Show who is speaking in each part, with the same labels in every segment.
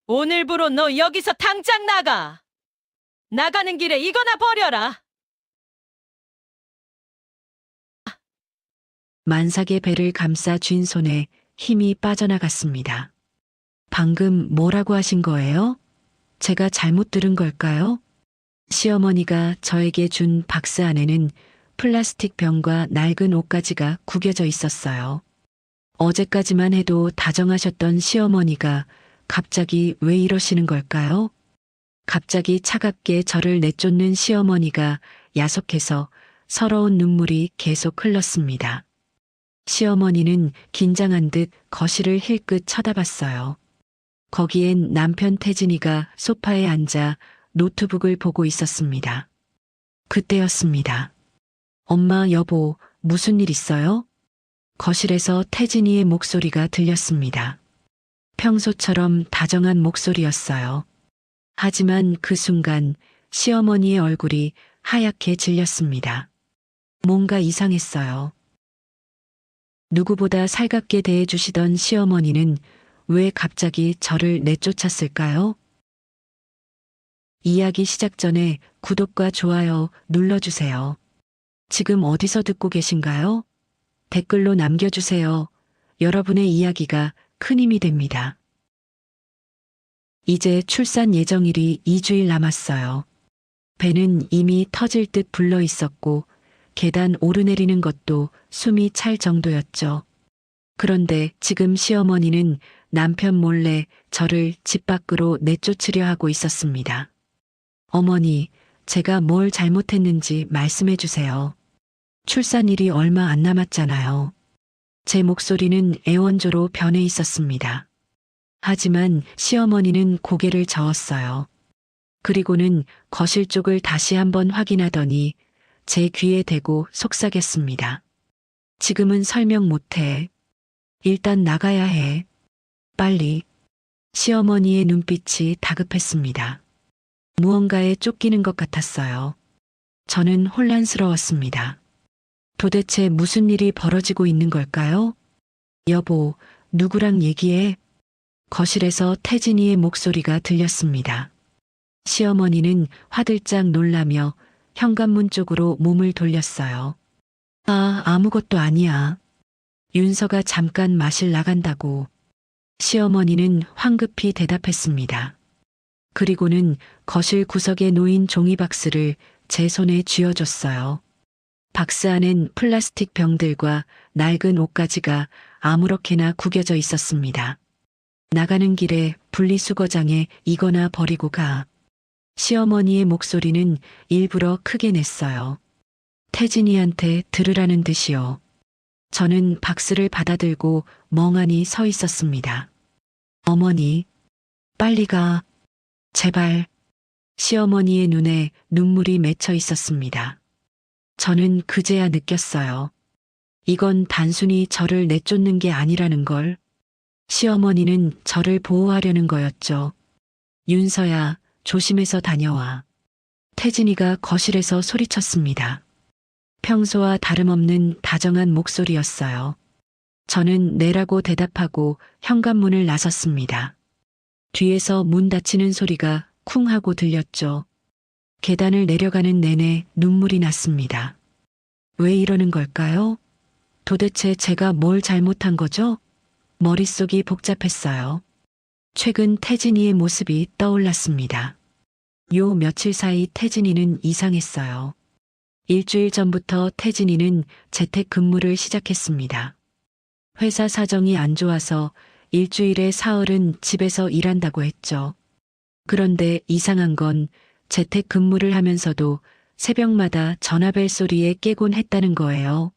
Speaker 1: 오늘부로 너 여기서 당장 나가. 나가는 길에 이거나 버려라.
Speaker 2: 만삭의 배를 감싸 쥔 손에 힘이 빠져나갔습니다. 방금 뭐라고 하신 거예요? 제가 잘못 들은 걸까요? 시어머니가 저에게 준 박스 안에는 플라스틱 병과 낡은 옷가지가 구겨져 있었어요. 어제까지만 해도 다정하셨던 시어머니가 갑자기 왜 이러시는 걸까요? 갑자기 차갑게 저를 내쫓는 시어머니가 야속해서 서러운 눈물이 계속 흘렀습니다. 시어머니는 긴장한 듯 거실을 힐끗 쳐다봤어요. 거기엔 남편 태진이가 소파에 앉아 노트북을 보고 있었습니다. 그때였습니다. 엄마, 여보, 무슨 일 있어요? 거실에서 태진이의 목소리가 들렸습니다. 평소처럼 다정한 목소리였어요. 하지만 그 순간 시어머니의 얼굴이 하얗게 질렸습니다. 뭔가 이상했어요. 누구보다 살갑게 대해주시던 시어머니는 왜 갑자기 저를 내쫓았을까요? 이야기 시작 전에 구독과 좋아요 눌러주세요. 지금 어디서 듣고 계신가요? 댓글로 남겨주세요. 여러분의 이야기가 큰 힘이 됩니다. 이제 출산 예정일이 2주일 남았어요. 배는 이미 터질 듯 불러 있었고 계단 오르내리는 것도 숨이 찰 정도였죠. 그런데 지금 시어머니는 남편 몰래 저를 집 밖으로 내쫓으려 하고 있었습니다. 어머니, 제가 뭘 잘못했는지 말씀해 주세요. 출산일이 얼마 안 남았잖아요. 제 목소리는 애원조로 변해 있었습니다. 하지만 시어머니는 고개를 저었어요. 그리고는 거실 쪽을 다시 한번 확인하더니 제 귀에 대고 속삭였습니다. 지금은 설명 못해. 일단 나가야 해. 빨리. 시어머니의 눈빛이 다급했습니다. 무언가에 쫓기는 것 같았어요. 저는 혼란스러웠습니다. 도대체 무슨 일이 벌어지고 있는 걸까요? 여보, 누구랑 얘기해? 거실에서 태진이의 목소리가 들렸습니다. 시어머니는 화들짝 놀라며 현관문 쪽으로 몸을 돌렸어요. 아무것도 아니야. 윤서가 잠깐 마실 나간다고. 시어머니는 황급히 대답했습니다. 그리고는 거실 구석에 놓인 종이박스를 제 손에 쥐어줬어요. 박스 안엔 플라스틱 병들과 낡은 옷가지가 아무렇게나 구겨져 있었습니다. 나가는 길에 분리수거장에 이거나 버리고 가. 시어머니의 목소리는 일부러 크게 냈어요. 태진이한테 들으라는 듯이요. 저는 박스를 받아들고 멍하니 서 있었습니다. 어머니, 빨리 가. 제발. 시어머니의 눈에 눈물이 맺혀 있었습니다. 저는 그제야 느꼈어요. 이건 단순히 저를 내쫓는 게 아니라는 걸. 시어머니는 저를 보호하려는 거였죠. 윤서야, 조심해서 다녀와. 태진이가 거실에서 소리쳤습니다. 평소와 다름없는 다정한 목소리였어요. 저는 네라고 대답하고 현관문을 나섰습니다. 뒤에서 문 닫히는 소리가 쿵 하고 들렸죠. 계단을 내려가는 내내 눈물이 났습니다. 왜 이러는 걸까요? 도대체 제가 뭘 잘못한 거죠? 머릿속이 복잡했어요. 최근 태진이의 모습이 떠올랐습니다. 요 며칠 사이 태진이는 이상했어요. 일주일 전부터 태진이는 재택근무를 시작했습니다. 회사 사정이 안 좋아서 일주일에 사흘은 집에서 일한다고 했죠. 그런데 이상한 건 재택근무를 하면서도 새벽마다 전화벨 소리에 깨곤 했다는 거예요.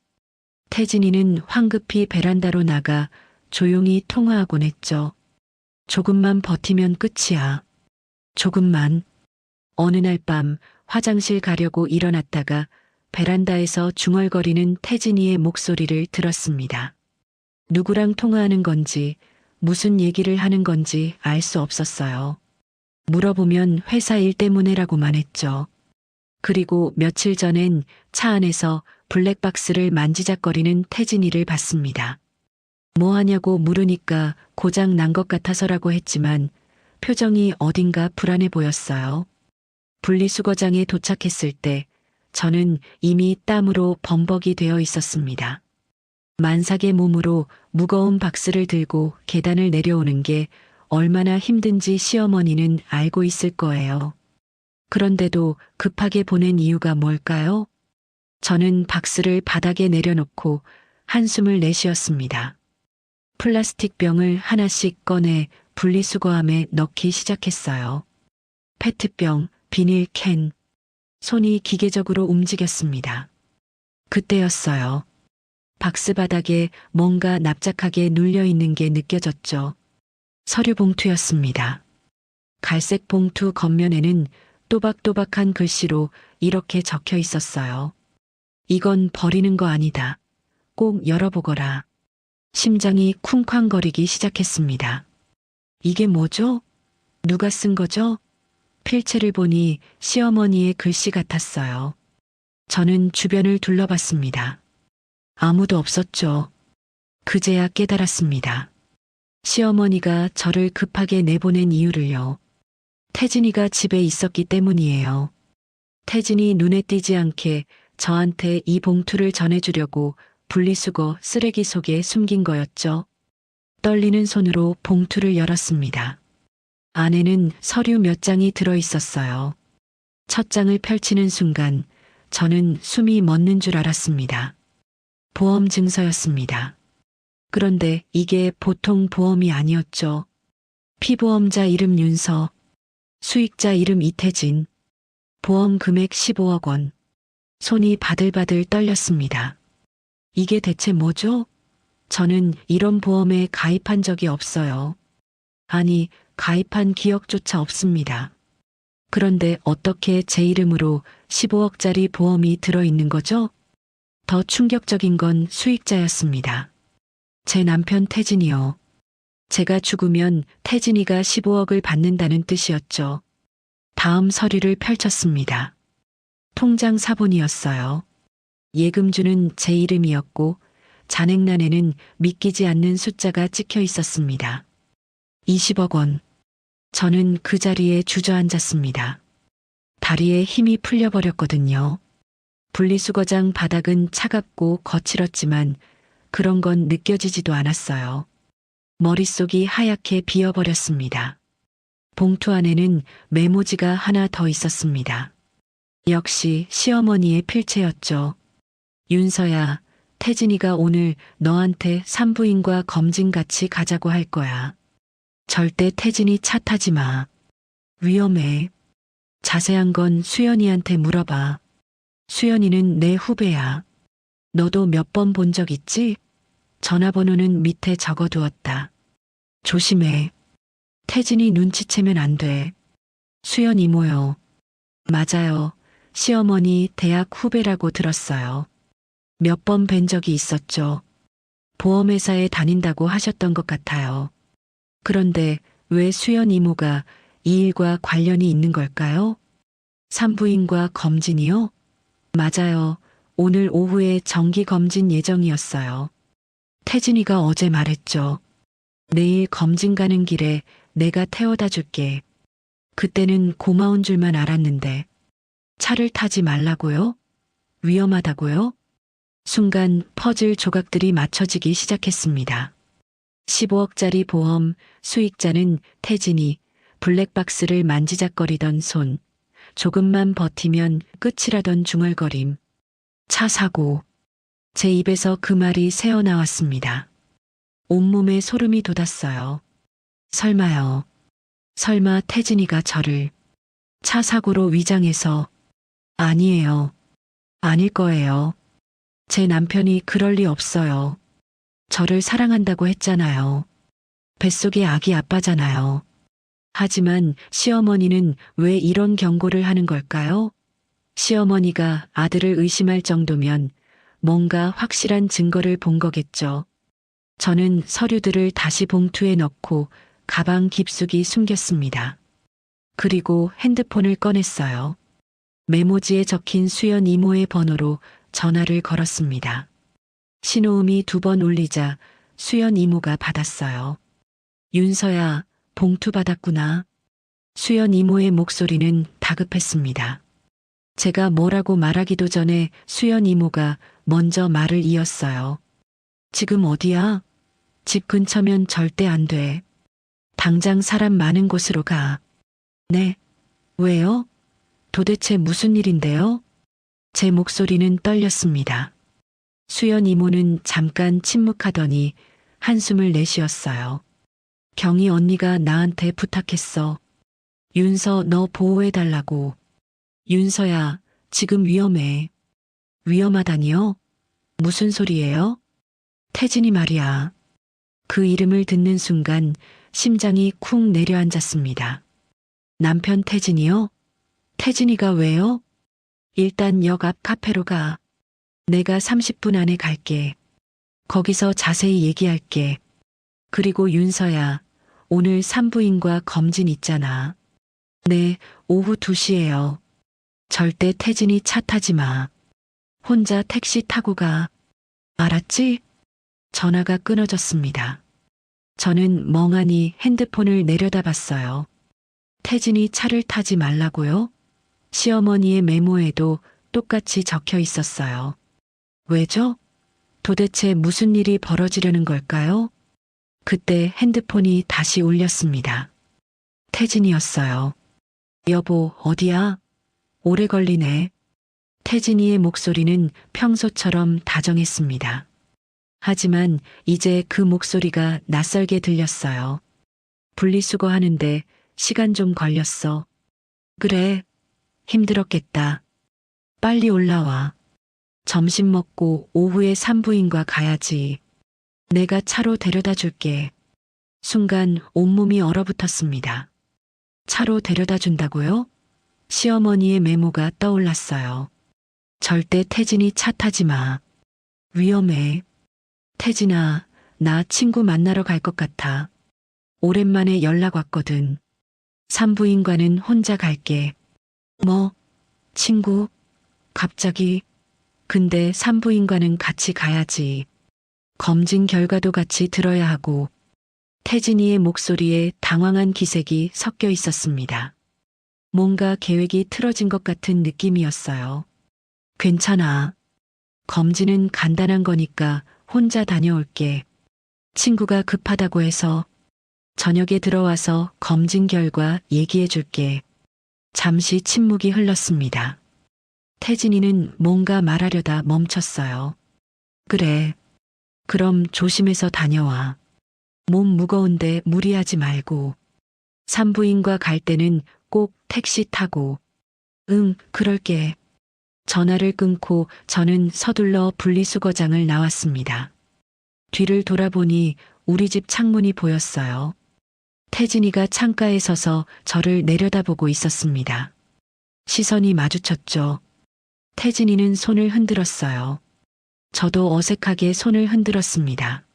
Speaker 2: 태진이는 황급히 베란다로 나가 조용히 통화하곤 했죠. 조금만 버티면 끝이야. 조금만. 어느 날 밤 화장실 가려고 일어났다가 베란다에서 중얼거리는 태진이의 목소리를 들었습니다. 누구랑 통화하는 건지 무슨 얘기를 하는 건지 알 수 없었어요. 물어보면 회사 일 때문에라고만 했죠. 그리고 며칠 전엔 차 안에서 블랙박스를 만지작거리는 태진이를 봤습니다. 뭐 하냐고 물으니까 고장 난 것 같아서라고 했지만 표정이 어딘가 불안해 보였어요. 분리수거장에 도착했을 때 저는 이미 땀으로 범벅이 되어 있었습니다. 만삭의 몸으로 무거운 박스를 들고 계단을 내려오는 게 얼마나 힘든지 시어머니는 알고 있을 거예요. 그런데도 급하게 보낸 이유가 뭘까요? 저는 박스를 바닥에 내려놓고 한숨을 내쉬었습니다. 플라스틱 병을 하나씩 꺼내 분리수거함에 넣기 시작했어요. 페트병, 비닐캔, 손이 기계적으로 움직였습니다. 그때였어요. 박스 바닥에 뭔가 납작하게 눌려 있는 게 느껴졌죠. 서류 봉투였습니다. 갈색 봉투 겉면에는 또박또박한 글씨로 이렇게 적혀 있었어요. 이건 버리는 거 아니다. 꼭 열어보거라. 심장이 쿵쾅거리기 시작했습니다. 이게 뭐죠? 누가 쓴 거죠? 필체를 보니 시어머니의 글씨 같았어요. 저는 주변을 둘러봤습니다. 아무도 없었죠. 그제야 깨달았습니다. 시어머니가 저를 급하게 내보낸 이유를요. 태진이가 집에 있었기 때문이에요. 태진이 눈에 띄지 않게 저한테 이 봉투를 전해주려고 분리수거 쓰레기 속에 숨긴 거였죠. 떨리는 손으로 봉투를 열었습니다. 안에는 서류 몇 장이 들어 있었어요. 첫 장을 펼치는 순간 저는 숨이 멎는 줄 알았습니다. 보험 증서였습니다. 그런데 이게 보통 보험이 아니었죠. 피보험자 이름 윤서, 수익자 이름 이태진, 보험 금액 15억 원. 손이 바들바들 떨렸습니다. 이게 대체 뭐죠? 저는 이런 보험에 가입한 적이 없어요. 아니, 가입한 기억조차 없습니다. 그런데 어떻게 제 이름으로 15억짜리 보험이 들어있는 거죠? 더 충격적인 건 수익자였습니다. 제 남편 태진이요. 제가 죽으면 태진이가 15억을 받는다는 뜻이었죠. 다음 서류를 펼쳤습니다. 통장 사본이었어요. 예금주는 제 이름이었고 잔액란에는 믿기지 않는 숫자가 찍혀 있었습니다. 20억 원. 저는 그 자리에 주저앉았습니다. 다리에 힘이 풀려버렸거든요. 분리수거장 바닥은 차갑고 거칠었지만 그런 건 느껴지지도 않았어요. 머릿속이 하얗게 비어버렸습니다. 봉투 안에는 메모지가 하나 더 있었습니다. 역시 시어머니의 필체였죠. 윤서야, 태진이가 오늘 너한테 산부인과 검진 같이 가자고 할 거야. 절대 태진이 차 타지 마. 위험해. 자세한 건 수연이한테 물어봐. 수연이는 내 후배야. 너도 몇 번 본 적 있지? 전화번호는 밑에 적어두었다. 조심해. 태진이 눈치채면 안 돼. 수연 이모요. 맞아요. 시어머니 대학 후배라고 들었어요. 몇 번 뵌 적이 있었죠. 보험회사에 다닌다고 하셨던 것 같아요. 그런데 왜 수연 이모가 이 일과 관련이 있는 걸까요? 산부인과 검진이요? 맞아요. 오늘 오후에 정기 검진 예정이었어요. 태진이가 어제 말했죠. 내일 검진 가는 길에 내가 태워다 줄게. 그때는 고마운 줄만 알았는데 차를 타지 말라고요? 위험하다고요? 순간 퍼즐 조각들이 맞춰지기 시작했습니다. 15억짜리 보험, 수익자는 태진이, 블랙박스를 만지작거리던 손, 조금만 버티면 끝이라던 중얼거림. 차 사고. 제 입에서 그 말이 새어나왔습니다. 온몸에 소름이 돋았어요. 설마요. 설마 태진이가 저를 차 사고로 위장해서. 아니에요. 아닐 거예요. 제 남편이 그럴 리 없어요. 저를 사랑한다고 했잖아요. 뱃속의 아기 아빠잖아요. 하지만 시어머니는 왜 이런 경고를 하는 걸까요? 시어머니가 아들을 의심할 정도면 뭔가 확실한 증거를 본 거겠죠. 저는 서류들을 다시 봉투에 넣고 가방 깊숙이 숨겼습니다. 그리고 핸드폰을 꺼냈어요. 메모지에 적힌 수연 이모의 번호로 전화를 걸었습니다. 신호음이 2번 울리자 수연 이모가 받았어요. 윤서야, 봉투 받았구나. 수연 이모의 목소리는 다급했습니다. 제가 뭐라고 말하기도 전에 수연 이모가 먼저 말을 이었어요. 지금 어디야? 집 근처면 절대 안 돼. 당장 사람 많은 곳으로 가. 네. 왜요? 도대체 무슨 일인데요? 제 목소리는 떨렸습니다. 수연 이모는 잠깐 침묵하더니 한숨을 내쉬었어요. 경희 언니가 나한테 부탁했어. 윤서 너 보호해달라고. 윤서야, 지금 위험해. 위험하다니요? 무슨 소리예요? 태진이 말이야. 그 이름을 듣는 순간 심장이 쿵 내려앉았습니다. 남편 태진이요? 태진이가 왜요? 일단 역 앞 카페로 가. 내가 30분 안에 갈게. 거기서 자세히 얘기할게. 그리고 윤서야, 오늘 산부인과 검진 있잖아. 네, 오후 2시예요. 절대 태진이 차 타지 마. 혼자 택시 타고 가. 알았지? 전화가 끊어졌습니다. 저는 멍하니 핸드폰을 내려다봤어요. 태진이 차를 타지 말라고요? 시어머니의 메모에도 똑같이 적혀 있었어요. 왜죠? 도대체 무슨 일이 벌어지려는 걸까요? 그때 핸드폰이 다시 울렸습니다. 태진이었어요. 여보, 어디야? 오래 걸리네. 태진이의 목소리는 평소처럼 다정했습니다. 하지만 이제 그 목소리가 낯설게 들렸어요. 분리수거 하는데 시간 좀 걸렸어. 그래, 힘들었겠다. 빨리 올라와. 점심 먹고 오후에 산부인과 가야지. 내가 차로 데려다 줄게. 순간 온몸이 얼어붙었습니다. 차로 데려다 준다고요? 시어머니의 메모가 떠올랐어요. 절대 태진이 차 타지 마. 위험해. 태진아, 나 친구 만나러 갈 것 같아. 오랜만에 연락 왔거든. 산부인과는 혼자 갈게. 뭐? 친구? 갑자기? 근데 산부인과는 같이 가야지. 검진 결과도 같이 들어야 하고. 태진이의 목소리에 당황한 기색이 섞여 있었습니다. 뭔가 계획이 틀어진 것 같은 느낌이었어요. 괜찮아. 검진은 간단한 거니까 혼자 다녀올게. 친구가 급하다고 해서 저녁에 들어와서 검진 결과 얘기해 줄게. 잠시 침묵이 흘렀습니다. 태진이는 뭔가 말하려다 멈췄어요. 그래. 그럼 조심해서 다녀와. 몸 무거운데 무리하지 말고. 산부인과 갈 때는 꼭 택시 타고. 응, 그럴게. 전화를 끊고 저는 서둘러 분리수거장을 나왔습니다. 뒤를 돌아보니 우리 집 창문이 보였어요. 태진이가 창가에 서서 저를 내려다보고 있었습니다. 시선이 마주쳤죠. 태진이는 손을 흔들었어요. 저도 어색하게 손을 흔들었습니다.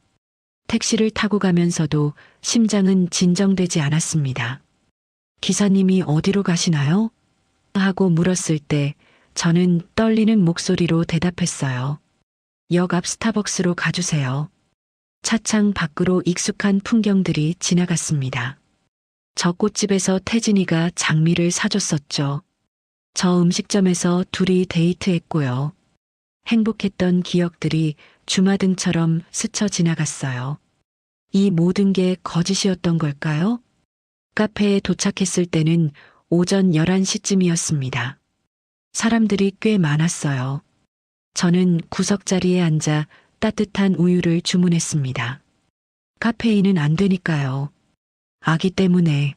Speaker 2: 택시를 타고 가면서도 심장은 진정되지 않았습니다. 기사님이 어디로 가시나요? 하고 물었을 때 저는 떨리는 목소리로 대답했어요. 역 앞 스타벅스로 가주세요. 차창 밖으로 익숙한 풍경들이 지나갔습니다. 저 꽃집에서 태진이가 장미를 사줬었죠. 저 음식점에서 둘이 데이트했고요. 행복했던 기억들이 주마등처럼 스쳐 지나갔어요. 이 모든 게 거짓이었던 걸까요? 카페에 도착했을 때는 오전 11시쯤이었습니다. 사람들이 꽤 많았어요. 저는 구석자리에 앉아 따뜻한 우유를 주문했습니다. 카페인은 안 되니까요. 아기 때문에.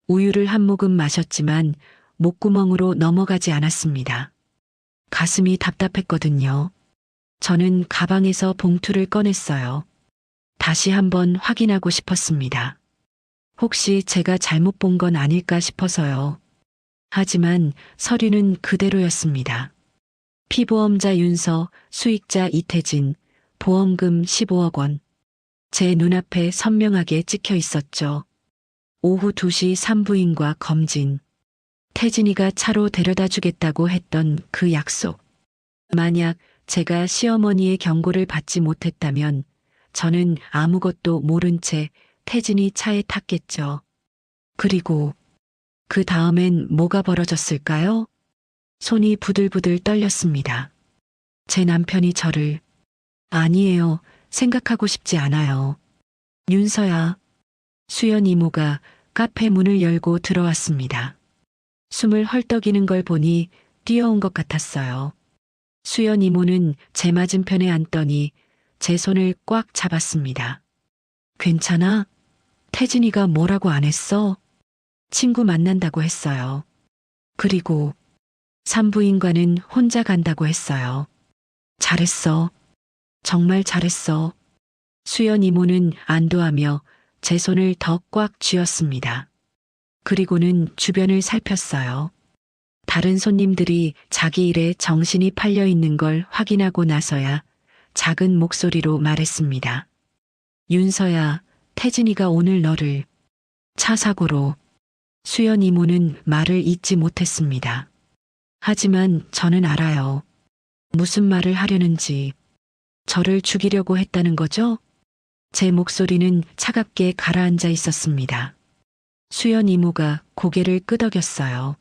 Speaker 2: 우유를 한 모금 마셨지만 목구멍으로 넘어가지 않았습니다. 가슴이 답답했거든요. 저는 가방에서 봉투를 꺼냈어요. 다시 한번 확인하고 싶었습니다. 혹시 제가 잘못 본 건 아닐까 싶어서요. 하지만 서류는 그대로였습니다. 피보험자 윤서, 수익자 이태진, 보험금 15억 원. 제 눈앞에 선명하게 찍혀 있었죠. 오후 2시 산부인과 검진. 태진이가 차로 데려다 주겠다고 했던 그 약속. 만약 제가 시어머니의 경고를 받지 못했다면 저는 아무것도 모른 채 태진이 차에 탔겠죠. 그리고 그 다음엔 뭐가 벌어졌을까요? 손이 부들부들 떨렸습니다. 제 남편이 저를 아니에요. 생각하고 싶지 않아요. 윤서야. 수연 이모가 카페 문을 열고 들어왔습니다. 숨을 헐떡이는 걸 보니 뛰어온 것 같았어요. 수연 이모는 제 맞은편에 앉더니 제 손을 꽉 잡았습니다. 괜찮아? 태진이가 뭐라고 안 했어? 친구 만난다고 했어요. 그리고 산부인과는 혼자 간다고 했어요. 잘했어. 정말 잘했어. 수연 이모는 안도하며 제 손을 더 꽉 쥐었습니다. 그리고는 주변을 살폈어요. 다른 손님들이 자기 일에 정신이 팔려 있는 걸 확인하고 나서야 작은 목소리로 말했습니다. 윤서야, 태진이가 오늘 너를 차 사고로. 수연 이모는 말을 잇지 못했습니다. 하지만 저는 알아요. 무슨 말을 하려는지. 저를 죽이려고 했다는 거죠? 제 목소리는 차갑게 가라앉아 있었습니다. 수연 이모가 고개를 끄덕였어요.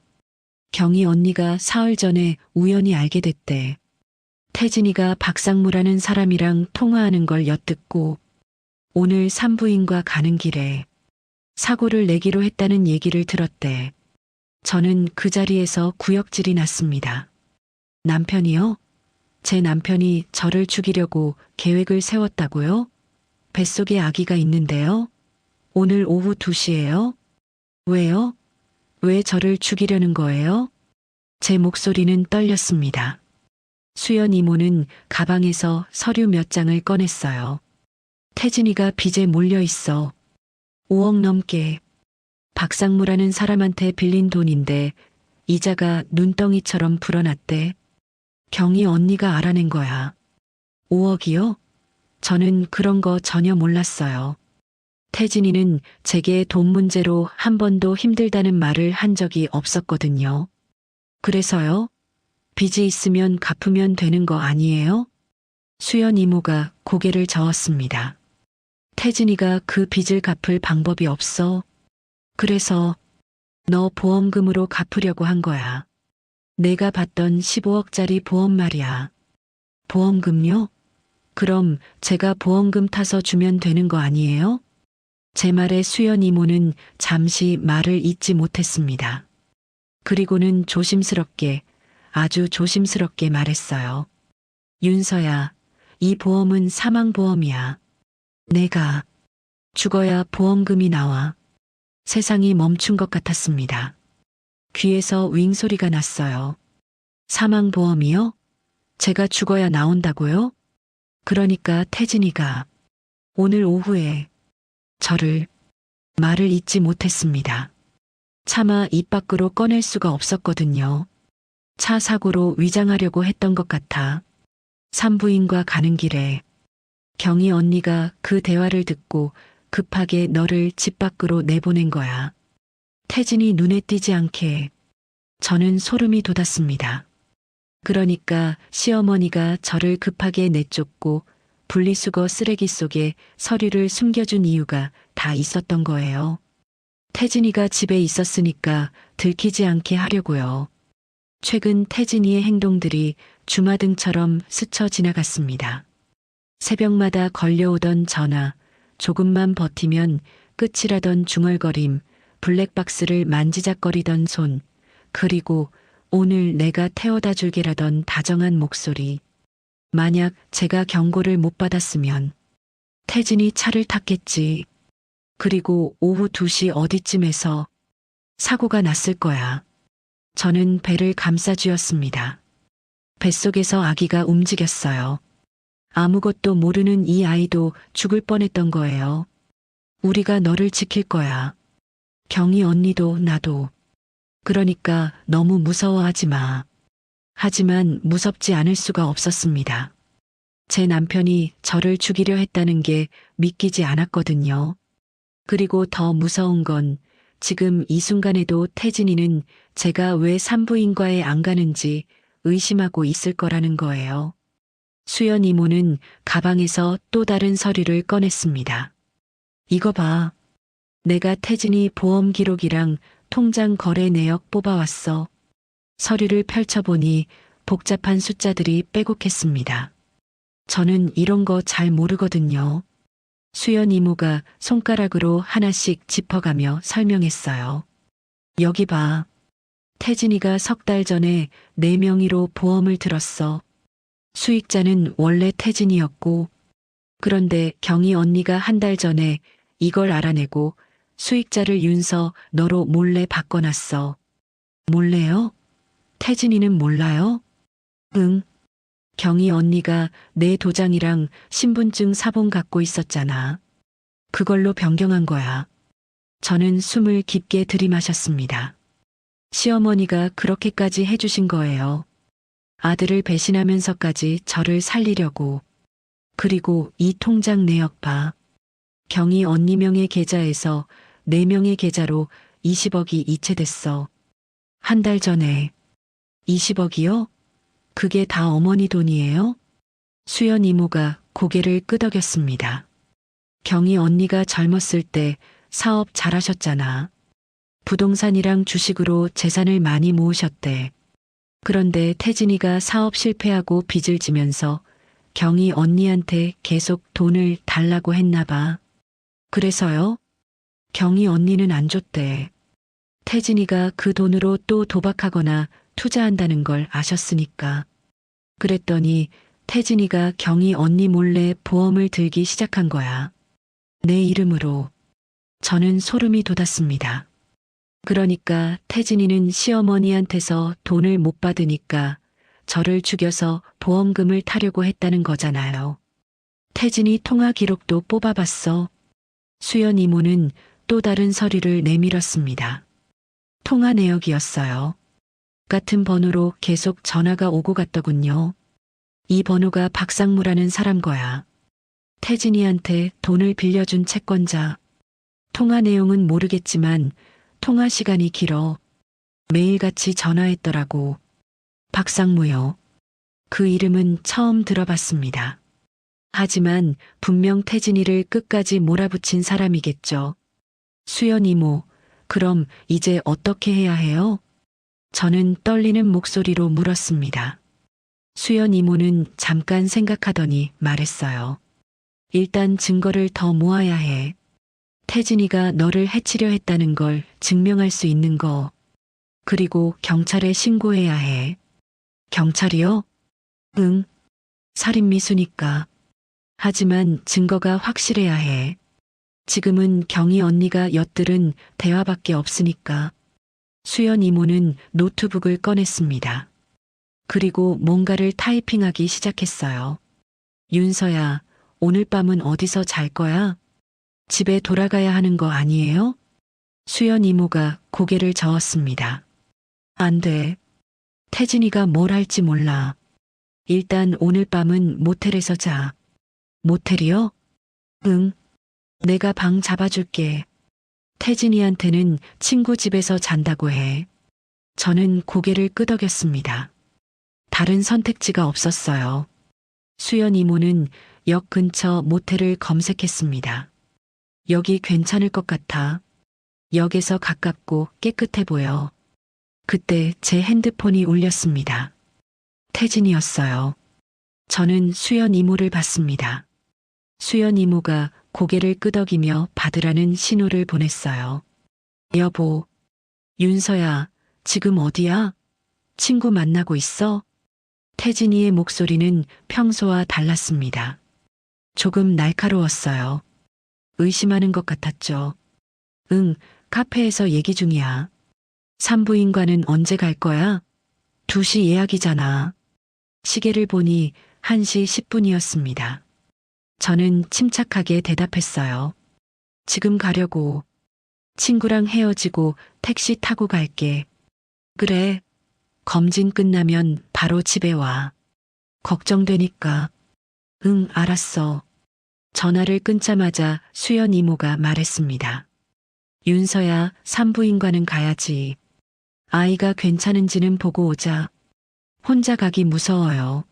Speaker 2: 경희 언니가 사흘 전에 우연히 알게 됐대. 태진이가 박상무라는 사람이랑 통화하는 걸 엿듣고 오늘 산부인과 가는 길에 사고를 내기로 했다는 얘기를 들었대. 저는 그 자리에서 구역질이 났습니다. 남편이요? 제 남편이 저를 죽이려고 계획을 세웠다고요? 뱃속에 아기가 있는데요? 오늘 오후 2시에요? 왜요? 왜 저를 죽이려는 거예요? 제 목소리는 떨렸습니다. 수연 이모는 가방에서 서류 몇 장을 꺼냈어요. 태진이가 빚에 몰려 있어. 5억 넘게. 박상무라는 사람한테 빌린 돈인데 이자가 눈덩이처럼 불어났대. 경희 언니가 알아낸 거야. 5억이요? 저는 그런 거 전혀 몰랐어요. 태진이는 제게 돈 문제로 한 번도 힘들다는 말을 한 적이 없었거든요. 그래서요? 빚이 있으면 갚으면 되는 거 아니에요? 수연 이모가 고개를 저었습니다. 태진이가 그 빚을 갚을 방법이 없어. 그래서 너 보험금으로 갚으려고 한 거야. 내가 받던 15억짜리 보험 말이야. 보험금요? 그럼 제가 보험금 타서 주면 되는 거 아니에요? 제 말에 수연 이모는 잠시 말을 잇지 못했습니다. 그리고는 조심스럽게, 아주 조심스럽게 말했어요. 윤서야, 이 보험은 사망보험이야. 내가 죽어야 보험금이 나와. 세상이 멈춘 것 같았습니다. 귀에서 윙 소리가 났어요. 사망보험이요? 제가 죽어야 나온다고요? 그러니까 태진이가 오늘 오후에 저를 말을 잇지 못했습니다. 차마 입 밖으로 꺼낼 수가 없었거든요. 차 사고로 위장하려고 했던 것 같아. 산부인과 가는 길에 경희 언니가 그 대화를 듣고 급하게 너를 집 밖으로 내보낸 거야. 태진이 눈에 띄지 않게. 저는 소름이 돋았습니다. 그러니까 시어머니가 저를 급하게 내쫓고 분리수거 쓰레기 속에 서류를 숨겨준 이유가 다 있었던 거예요. 태진이가 집에 있었으니까 들키지 않게 하려고요. 최근 태진이의 행동들이 주마등처럼 스쳐 지나갔습니다. 새벽마다 걸려오던 전화, 조금만 버티면 끝이라던 중얼거림, 블랙박스를 만지작거리던 손, 그리고 오늘 내가 태워다 줄게라던 다정한 목소리. 만약 제가 경고를 못 받았으면 태진이 차를 탔겠지. 그리고 오후 2시 어디쯤에서 사고가 났을 거야. 저는 배를 감싸 쥐었습니다. 뱃속에서 아기가 움직였어요. 아무것도 모르는 이 아이도 죽을 뻔했던 거예요. 우리가 너를 지킬 거야. 경희 언니도 나도. 그러니까 너무 무서워하지 마. 하지만 무섭지 않을 수가 없었습니다. 제 남편이 저를 죽이려 했다는 게 믿기지 않았거든요. 그리고 더 무서운 건 지금 이 순간에도 태진이는 제가 왜 산부인과에 안 가는지 의심하고 있을 거라는 거예요. 수연 이모는 가방에서 또 다른 서류를 꺼냈습니다. 이거 봐. 내가 태진이 보험 기록이랑 통장 거래 내역 뽑아왔어. 서류를 펼쳐보니 복잡한 숫자들이 빼곡했습니다. 저는 이런 거 잘 모르거든요. 수연 이모가 손가락으로 하나씩 짚어가며 설명했어요. 여기 봐. 태진이가 석 달 전에 내 명의로 보험을 들었어. 수익자는 원래 태진이었고, 그런데 경희 언니가 한 달 전에 이걸 알아내고 수익자를 윤서 너로 몰래 바꿔놨어. 몰래요? 태진이는 몰라요? 응. 경희 언니가 내 도장이랑 신분증 사본 갖고 있었잖아. 그걸로 변경한 거야. 저는 숨을 깊게 들이마셨습니다. 시어머니가 그렇게까지 해주신 거예요. 아들을 배신하면서까지 저를 살리려고. 그리고 이 통장 내역 봐. 경희 언니 명의 계좌에서 내 명의 계좌로 20억이 이체됐어. 한 달 전에. 20억이요? 그게 다 어머니 돈이에요? 수연 이모가 고개를 끄덕였습니다. 경희 언니가 젊었을 때 사업 잘하셨잖아. 부동산이랑 주식으로 재산을 많이 모으셨대. 그런데 태진이가 사업 실패하고 빚을 지면서 경희 언니한테 계속 돈을 달라고 했나 봐. 그래서요? 경희 언니는 안 줬대. 태진이가 그 돈으로 또 도박하거나 투자한다는 걸 아셨으니까. 그랬더니 태진이가 경희 언니 몰래 보험을 들기 시작한 거야. 내 이름으로. 저는 소름이 돋았습니다. 그러니까 태진이는 시어머니한테서 돈을 못 받으니까 저를 죽여서 보험금을 타려고 했다는 거잖아요. 태진이 통화 기록도 뽑아봤어. 수연 이모는 또 다른 서류를 내밀었습니다. 통화 내역이었어요. 같은 번호로 계속 전화가 오고 갔더군요. 이 번호가 박상무라는 사람 거야. 태진이한테 돈을 빌려준 채권자. 통화 내용은 모르겠지만 통화 시간이 길어. 매일같이 전화했더라고. 박상무요. 그 이름은 처음 들어봤습니다. 하지만 분명 태진이를 끝까지 몰아붙인 사람이겠죠. 수연 이모, 그럼 이제 어떻게 해야 해요? 저는 떨리는 목소리로 물었습니다. 수연 이모는 잠깐 생각하더니 말했어요. 일단 증거를 더 모아야 해. 태진이가 너를 해치려 했다는 걸 증명할 수 있는 거. 그리고 경찰에 신고해야 해. 경찰이요? 응. 살인 미수니까. 하지만 증거가 확실해야 해. 지금은 경희 언니가 엿들은 대화밖에 없으니까. 수연 이모는 노트북을 꺼냈습니다. 그리고 뭔가를 타이핑하기 시작했어요. 윤서야, 오늘 밤은 어디서 잘 거야? 집에 돌아가야 하는 거 아니에요? 수연 이모가 고개를 저었습니다. 안 돼. 태진이가 뭘 할지 몰라. 일단 오늘 밤은 모텔에서 자. 모텔이요? 응. 내가 방 잡아줄게. 태진이한테는 친구 집에서 잔다고 해. 저는 고개를 끄덕였습니다. 다른 선택지가 없었어요. 수연 이모는 역 근처 모텔을 검색했습니다. 여기 괜찮을 것 같아. 역에서 가깝고 깨끗해 보여. 그때 제 핸드폰이 울렸습니다. 태진이었어요. 저는 수연 이모를 봤습니다. 수연 이모가 고개를 끄덕이며 받으라는 신호를 보냈어요. 여보, 윤서야, 지금 어디야? 친구 만나고 있어? 태진이의 목소리는 평소와 달랐습니다. 조금 날카로웠어요. 의심하는 것 같았죠. 응, 카페에서 얘기 중이야. 산부인과는 언제 갈 거야? 2시 예약이잖아. 시계를 보니 1시 10분이었습니다. 저는 침착하게 대답했어요. 지금 가려고. 친구랑 헤어지고 택시 타고 갈게. 그래. 검진 끝나면 바로 집에 와. 걱정되니까. 응, 알았어. 전화를 끊자마자 수연 이모가 말했습니다. 윤서야, 산부인과는 가야지. 아이가 괜찮은지는 보고 오자. 혼자 가기 무서워요.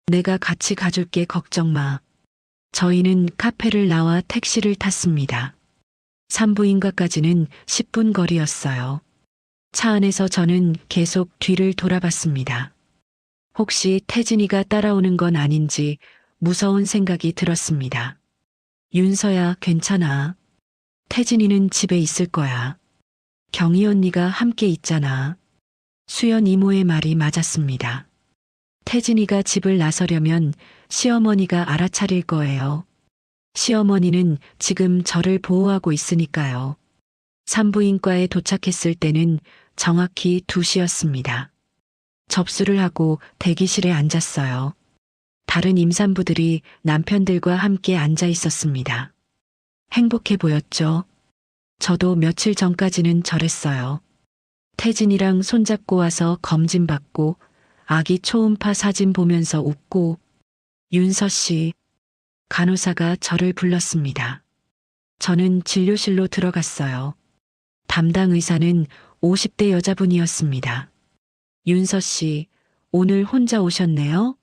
Speaker 2: 내가 같이 가줄게, 걱정 마. 저희는 카페를 나와 택시를 탔습니다. 산부인과까지는 10분 거리였어요. 차 안에서 저는 계속 뒤를 돌아봤습니다. 혹시 태진이가 따라오는 건 아닌지 무서운 생각이 들었습니다. 윤서야, 괜찮아. 태진이는 집에 있을 거야. 경희 언니가 함께 있잖아. 수연 이모의 말이 맞았습니다. 태진이가 집을 나서려면 시어머니가 알아차릴 거예요. 시어머니는 지금 저를 보호하고 있으니까요. 산부인과에 도착했을 때는 정확히 2시였습니다. 접수를 하고 대기실에 앉았어요. 다른 임산부들이 남편들과 함께 앉아 있었습니다. 행복해 보였죠. 저도 며칠 전까지는 저랬어요. 태진이랑 손잡고 와서 검진받고 아기 초음파 사진 보면서 웃고. 윤서 씨, 간호사가 저를 불렀습니다. 저는 진료실로 들어갔어요. 담당 의사는 50대 여자분이었습니다. 윤서 씨, 오늘 혼자 오셨네요?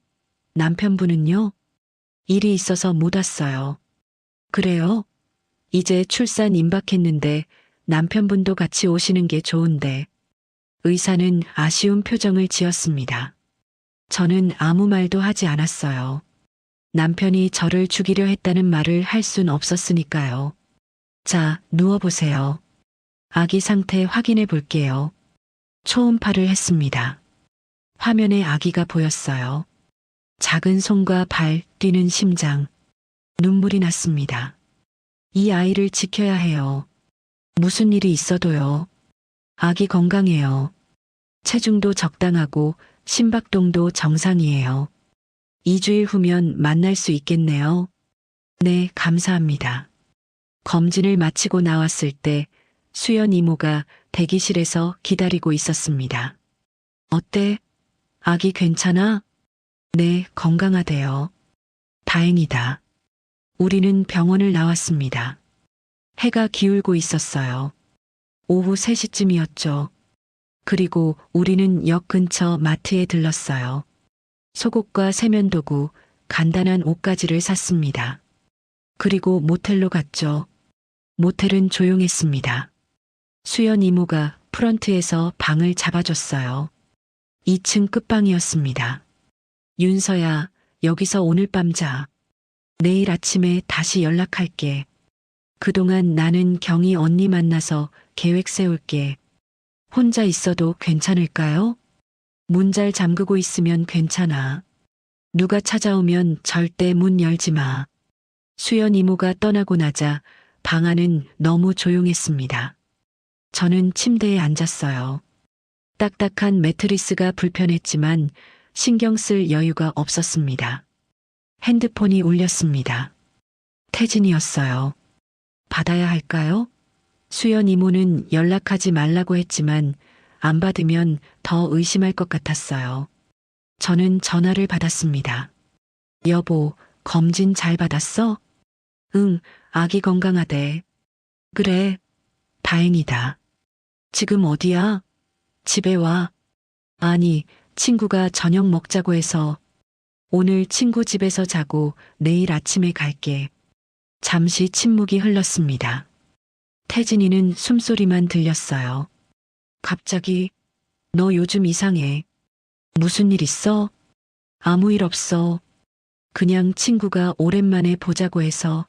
Speaker 2: 남편분은요? 일이 있어서 못 왔어요. 그래요? 이제 출산 임박했는데 남편분도 같이 오시는 게 좋은데. 의사는 아쉬운 표정을 지었습니다. 저는 아무 말도 하지 않았어요. 남편이 저를 죽이려 했다는 말을 할 순 없었으니까요. 자, 누워보세요. 아기 상태 확인해 볼게요. 초음파를 했습니다. 화면에 아기가 보였어요. 작은 손과 발, 뛰는 심장. 눈물이 났습니다. 이 아이를 지켜야 해요. 무슨 일이 있어도요. 아기 건강해요. 체중도 적당하고 심박동도 정상이에요. 2주일 후면 만날 수 있겠네요. 네, 감사합니다. 검진을 마치고 나왔을 때 수연 이모가 대기실에서 기다리고 있었습니다. 어때? 아기 괜찮아? 네, 건강하대요. 다행이다. 우리는 병원을 나왔습니다. 해가 기울고 있었어요. 오후 3시쯤이었죠. 그리고 우리는 역 근처 마트에 들렀어요. 속옷과 세면도구, 간단한 옷가지를 샀습니다. 그리고 모텔로 갔죠. 모텔은 조용했습니다. 수연 이모가 프런트에서 방을 잡아줬어요. 2층 끝방이었습니다. 윤서야, 여기서 오늘 밤 자. 내일 아침에 다시 연락할게. 그동안 나는 경희 언니 만나서 계획 세울게. 혼자 있어도 괜찮을까요? 문 잘 잠그고 있으면 괜찮아. 누가 찾아오면 절대 문 열지 마. 수연 이모가 떠나고 나자 방 안은 너무 조용했습니다. 저는 침대에 앉았어요. 딱딱한 매트리스가 불편했지만 신경 쓸 여유가 없었습니다. 핸드폰이 울렸습니다. 태진이었어요. 받아야 할까요? 수연 이모는 연락하지 말라고 했지만 안 받으면 더 의심할 것 같았어요. 저는 전화를 받았습니다. 여보, 검진 잘 받았어? 응, 아기 건강하대. 그래, 다행이다. 지금 어디야? 집에 와. 아니, 친구가 저녁 먹자고 해서. 오늘 친구 집에서 자고 내일 아침에 갈게. 잠시 침묵이 흘렀습니다. 태진이는 숨소리만 들렸어요. 갑자기, 너 요즘 이상해. 무슨 일 있어? 아무 일 없어. 그냥 친구가 오랜만에 보자고 해서.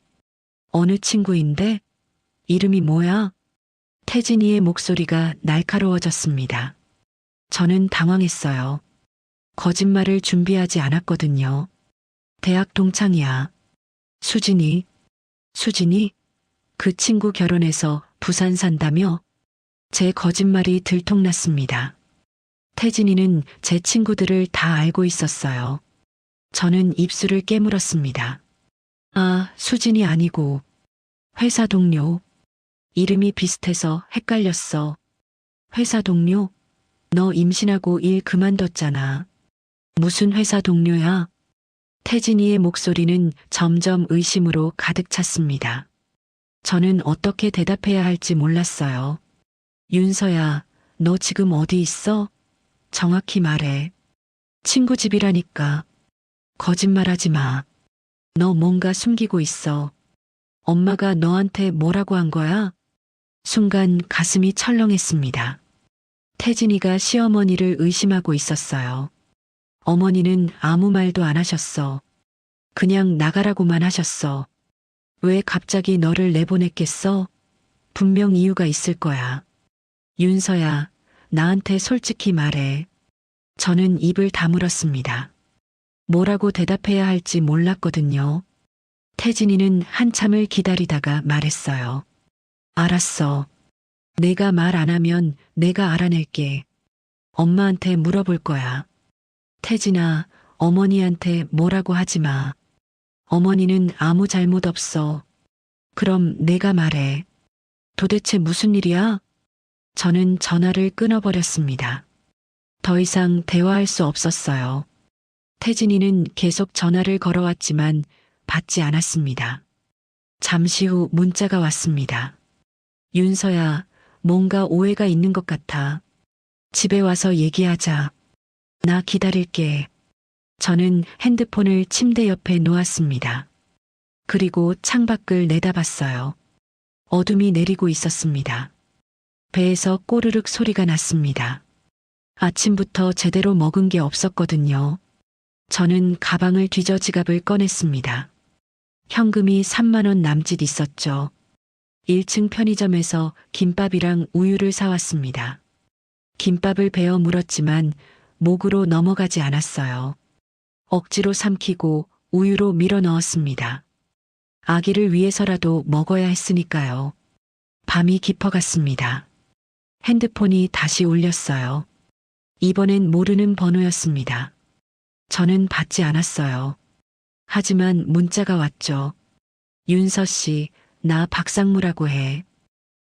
Speaker 2: 어느 친구인데? 이름이 뭐야? 태진이의 목소리가 날카로워졌습니다. 저는 당황했어요. 거짓말을 준비하지 않았거든요. 대학 동창이야. 수진이? 수진이? 그 친구 결혼해서 부산 산다며? 제 거짓말이 들통났습니다. 태진이는 제 친구들을 다 알고 있었어요. 저는 입술을 깨물었습니다. 아, 수진이 아니고 회사 동료. 이름이 비슷해서 헷갈렸어. 회사 동료? 너 임신하고 일 그만뒀잖아. 무슨 회사 동료야? 태진이의 목소리는 점점 의심으로 가득 찼습니다. 저는 어떻게 대답해야 할지 몰랐어요. 윤서야, 너 지금 어디 있어? 정확히 말해. 친구 집이라니까. 거짓말하지 마. 너 뭔가 숨기고 있어. 엄마가 너한테 뭐라고 한 거야? 순간 가슴이 철렁했습니다. 태진이가 시어머니를 의심하고 있었어요. 어머니는 아무 말도 안 하셨어. 그냥 나가라고만 하셨어. 왜 갑자기 너를 내보냈겠어? 분명 이유가 있을 거야. 윤서야, 나한테 솔직히 말해. 저는 입을 다물었습니다. 뭐라고 대답해야 할지 몰랐거든요. 태진이는 한참을 기다리다가 말했어요. 알았어. 내가 말 안 하면 내가 알아낼게. 엄마한테 물어볼 거야. 태진아, 어머니한테 뭐라고 하지 마. 어머니는 아무 잘못 없어. 그럼 내가 말해. 도대체 무슨 일이야? 저는 전화를 끊어버렸습니다. 더 이상 대화할 수 없었어요. 태진이는 계속 전화를 걸어왔지만 받지 않았습니다. 잠시 후 문자가 왔습니다. 윤서야, 뭔가 오해가 있는 것 같아. 집에 와서 얘기하자. 나 기다릴게. 저는 핸드폰을 침대 옆에 놓았습니다. 그리고 창밖을 내다봤어요. 어둠이 내리고 있었습니다. 배에서 꼬르륵 소리가 났습니다. 아침부터 제대로 먹은 게 없었거든요. 저는 가방을 뒤져 지갑을 꺼냈습니다. 현금이 3만 원 남짓 있었죠. 1층 편의점에서 김밥이랑 우유를 사왔습니다. 김밥을 베어 물었지만 목으로 넘어가지 않았어요. 억지로 삼키고 우유로 밀어 넣었습니다. 아기를 위해서라도 먹어야 했으니까요. 밤이 깊어갔습니다. 핸드폰이 다시 울렸어요. 이번엔 모르는 번호였습니다. 저는 받지 않았어요. 하지만 문자가 왔죠. 윤서 씨, 나 박상무라고 해.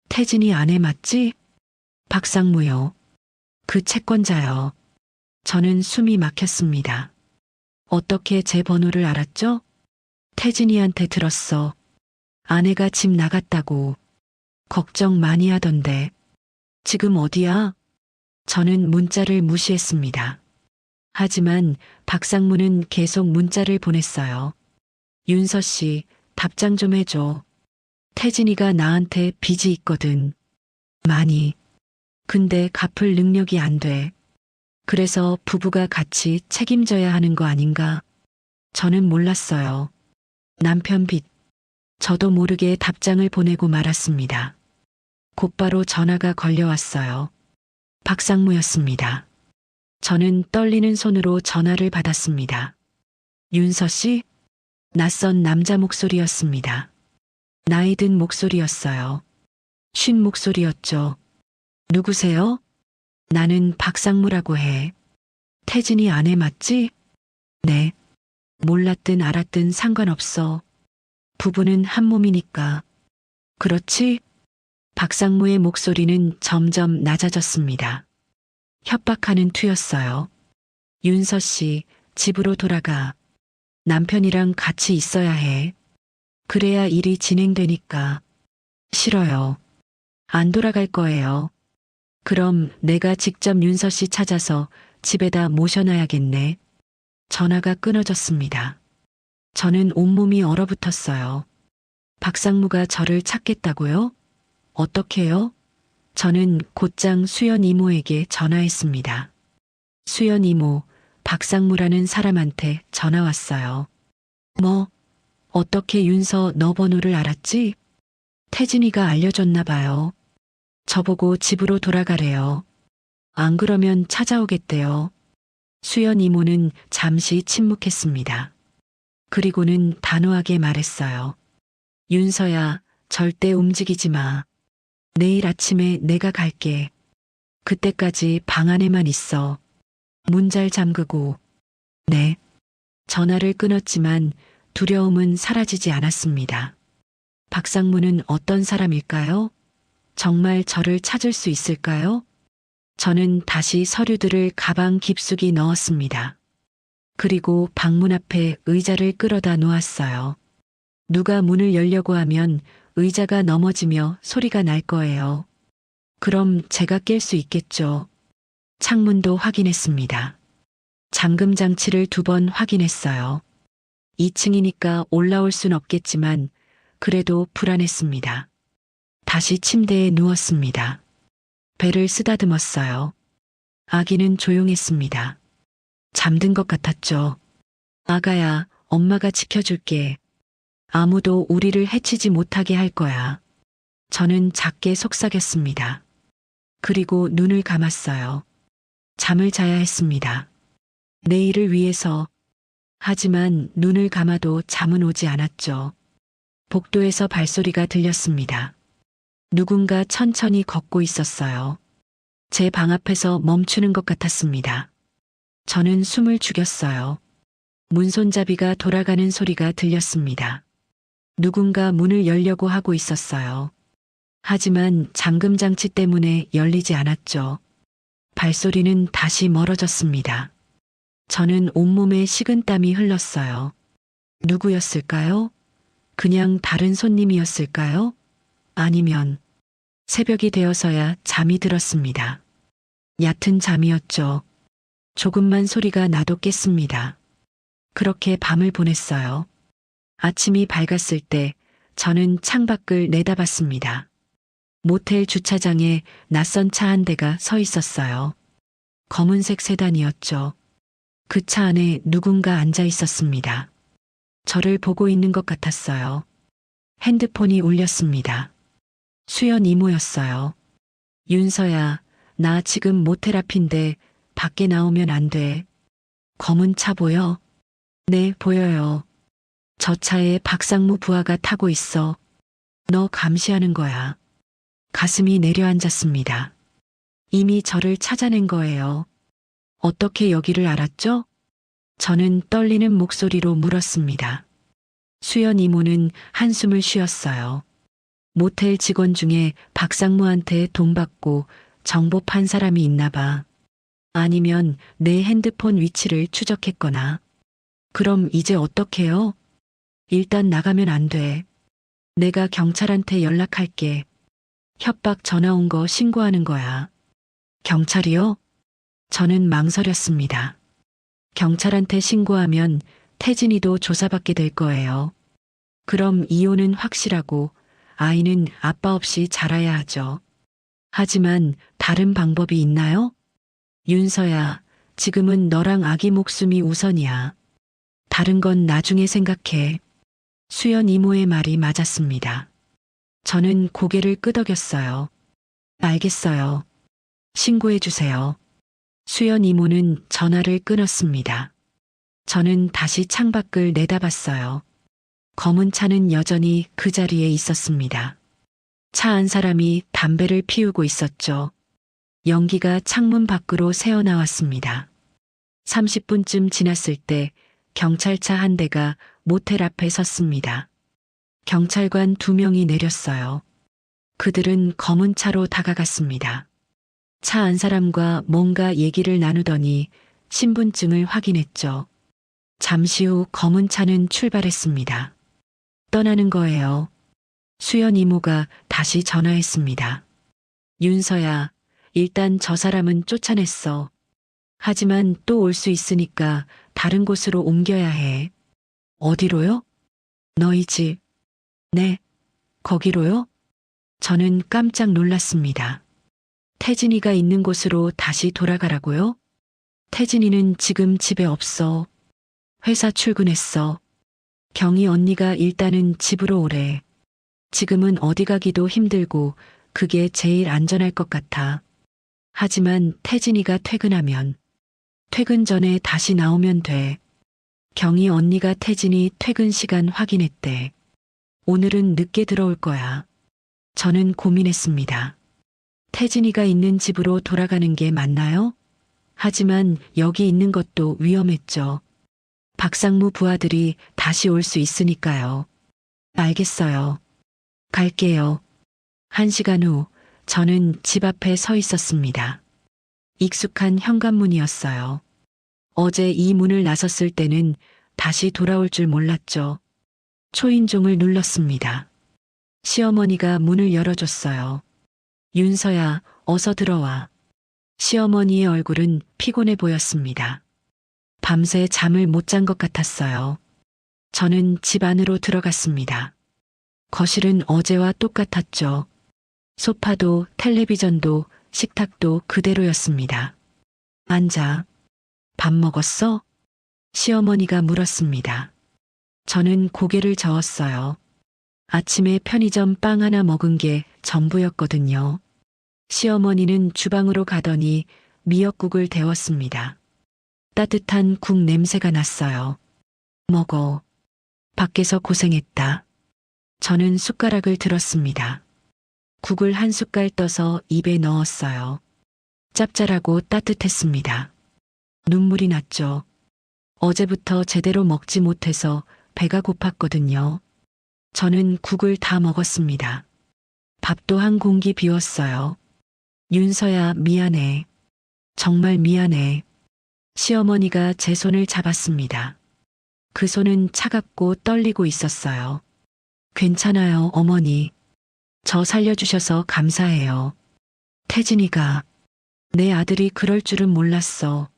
Speaker 2: 태진이 아내 맞지? 박상무요. 그 채권자요. 저는 숨이 막혔습니다. 어떻게 제 번호를 알았죠? 태진이한테 들었어. 아내가 집 나갔다고. 걱정 많이 하던데. 지금 어디야? 저는 문자를 무시했습니다. 하지만 박상무는 계속 문자를 보냈어요. 윤서 씨, 답장 좀 해줘. 태진이가 나한테 빚이 있거든. 많이. 근데 갚을 능력이 안 돼. 그래서 부부가 같이 책임져야 하는 거 아닌가? 저는 몰랐어요. 남편 빚. 저도 모르게 답장을 보내고 말았습니다. 곧바로 전화가 걸려왔어요. 박상무였습니다. 저는 떨리는 손으로 전화를 받았습니다. 윤서 씨? 낯선 남자 목소리였습니다. 나이 든 목소리였어요. 쉰 목소리였죠. 누구세요? 나는 박상무라고 해. 태진이 아내 맞지? 네. 몰랐든 알았든 상관없어. 부부는 한 몸이니까. 그렇지? 박상무의 목소리는 점점 낮아졌습니다. 협박하는 투였어요. 윤서 씨, 집으로 돌아가. 남편이랑 같이 있어야 해. 그래야 일이 진행되니까. 싫어요. 안 돌아갈 거예요. 그럼 내가 직접 윤서 씨 찾아서 집에다 모셔놔야겠네. 전화가 끊어졌습니다. 저는 온몸이 얼어붙었어요. 박상무가 저를 찾겠다고요? 어떻게요? 저는 곧장 수연 이모에게 전화했습니다. 수연 이모, 박상무라는 사람한테 전화 왔어요. 뭐, 어떻게 윤서 너 번호를 알았지? 태진이가 알려줬나 봐요. 저보고 집으로 돌아가래요. 안 그러면 찾아오겠대요. 수연 이모는 잠시 침묵했습니다. 그리고는 단호하게 말했어요. 윤서야, 절대 움직이지 마. 내일 아침에 내가 갈게. 그때까지 방 안에만 있어. 문 잘 잠그고. 네. 전화를 끊었지만 두려움은 사라지지 않았습니다. 박상무는 어떤 사람일까요? 정말 저를 찾을 수 있을까요? 저는 다시 서류들을 가방 깊숙이 넣었습니다. 그리고 방문 앞에 의자를 끌어다 놓았어요. 누가 문을 열려고 하면 의자가 넘어지며 소리가 날 거예요. 그럼 제가 깰 수 있겠죠. 창문도 확인했습니다. 잠금 장치를 2번 확인했어요. 2층이니까 올라올 순 없겠지만 그래도 불안했습니다. 다시 침대에 누웠습니다. 배를 쓰다듬었어요. 아기는 조용했습니다. 잠든 것 같았죠. 아가야, 엄마가 지켜줄게. 아무도 우리를 해치지 못하게 할 거야. 저는 작게 속삭였습니다. 그리고 눈을 감았어요. 잠을 자야 했습니다. 내일을 위해서. 하지만 눈을 감아도 잠은 오지 않았죠. 복도에서 발소리가 들렸습니다. 누군가 천천히 걷고 있었어요. 제 방 앞에서 멈추는 것 같았습니다. 저는 숨을 죽였어요. 문손잡이가 돌아가는 소리가 들렸습니다. 누군가 문을 열려고 하고 있었어요. 하지만 잠금 장치 때문에 열리지 않았죠. 발소리는 다시 멀어졌습니다. 저는 온몸에 식은땀이 흘렀어요. 누구였을까요? 그냥 다른 손님이었을까요? 아니면 새벽이 되어서야 잠이 들었습니다. 얕은 잠이었죠. 조금만 소리가 나도 깼습니다. 그렇게 밤을 보냈어요. 아침이 밝았을 때 저는 창밖을 내다봤습니다. 모텔 주차장에 낯선 차 한 대가 서 있었어요. 검은색 세단이었죠. 그 차 안에 누군가 앉아 있었습니다. 저를 보고 있는 것 같았어요. 핸드폰이 울렸습니다. 수연 이모였어요. 윤서야, 나 지금 모텔 앞인데 밖에 나오면 안 돼. 검은 차 보여? 네, 보여요. 저 차에 박상무 부하가 타고 있어. 너 감시하는 거야. 가슴이 내려앉았습니다. 이미 저를 찾아낸 거예요. 어떻게 여기를 알았죠? 저는 떨리는 목소리로 물었습니다. 수연 이모는 한숨을 쉬었어요. 모텔 직원 중에 박상무한테 돈 받고 정보 판 사람이 있나 봐. 아니면 내 핸드폰 위치를 추적했거나. 그럼 이제 어떡해요? 일단 나가면 안 돼. 내가 경찰한테 연락할게. 협박 전화 온 거 신고하는 거야. 경찰이요? 저는 망설였습니다. 경찰한테 신고하면 태진이도 조사받게 될 거예요. 그럼 이혼은 확실하고 아이는 아빠 없이 자라야 하죠. 하지만 다른 방법이 있나요? 윤서야, 지금은 너랑 아기 목숨이 우선이야. 다른 건 나중에 생각해. 수연 이모의 말이 맞았습니다. 저는 고개를 끄덕였어요. 알겠어요. 신고해 주세요. 수연 이모는 전화를 끊었습니다. 저는 다시 창밖을 내다봤어요. 검은 차는 여전히 그 자리에 있었습니다. 차 안 사람이 담배를 피우고 있었죠. 연기가 창문 밖으로 새어나왔습니다. 30분쯤 지났을 때 경찰차 한 대가 모텔 앞에 섰습니다. 경찰관 2명이 내렸어요. 그들은 검은 차로 다가갔습니다. 차 안 사람과 뭔가 얘기를 나누더니 신분증을 확인했죠. 잠시 후 검은 차는 출발했습니다. 떠나는 거예요. 수연 이모가 다시 전화했습니다. 윤서야, 일단 저 사람은 쫓아냈어. 하지만 또 올 수 있으니까 다른 곳으로 옮겨야 해. 어디로요? 너희 집. 네. 거기로요? 저는 깜짝 놀랐습니다. 태진이가 있는 곳으로 다시 돌아가라고요? 태진이는 지금 집에 없어. 회사 출근했어. 경희 언니가 일단은 집으로 오래. 지금은 어디 가기도 힘들고 그게 제일 안전할 것 같아. 하지만 태진이가 퇴근하면 퇴근 전에 다시 나오면 돼. 경희 언니가 태진이 퇴근 시간 확인했대. 오늘은 늦게 들어올 거야. 저는 고민했습니다. 태진이가 있는 집으로 돌아가는 게 맞나요? 하지만 여기 있는 것도 위험했죠. 박상무 부하들이 다시 올 수 있으니까요. 알겠어요. 갈게요. 1시간 후 저는 집 앞에 서 있었습니다. 익숙한 현관문이었어요. 어제 이 문을 나섰을 때는 다시 돌아올 줄 몰랐죠. 초인종을 눌렀습니다. 시어머니가 문을 열어줬어요. 윤서야, 어서 들어와. 시어머니의 얼굴은 피곤해 보였습니다. 밤새 잠을 못 잔 것 같았어요. 저는 집 안으로 들어갔습니다. 거실은 어제와 똑같았죠. 소파도 텔레비전도 식탁도 그대로였습니다. 앉아. 밥 먹었어? 시어머니가 물었습니다. 저는 고개를 저었어요. 아침에 편의점 빵 하나 먹은 게 전부였거든요. 시어머니는 주방으로 가더니 미역국을 데웠습니다. 따뜻한 국 냄새가 났어요. 먹어. 밖에서 고생했다. 저는 숟가락을 들었습니다. 국을 한 숟갈 떠서 입에 넣었어요. 짭짤하고 따뜻했습니다. 눈물이 났죠. 어제부터 제대로 먹지 못해서 배가 고팠거든요. 저는 국을 다 먹었습니다. 밥도 한 공기 비웠어요. 윤서야, 미안해. 정말 미안해. 시어머니가 제 손을 잡았습니다. 그 손은 차갑고 떨리고 있었어요. 괜찮아요, 어머니. 저 살려주셔서 감사해요. 태진이가, 내 아들이 그럴 줄은 몰랐어.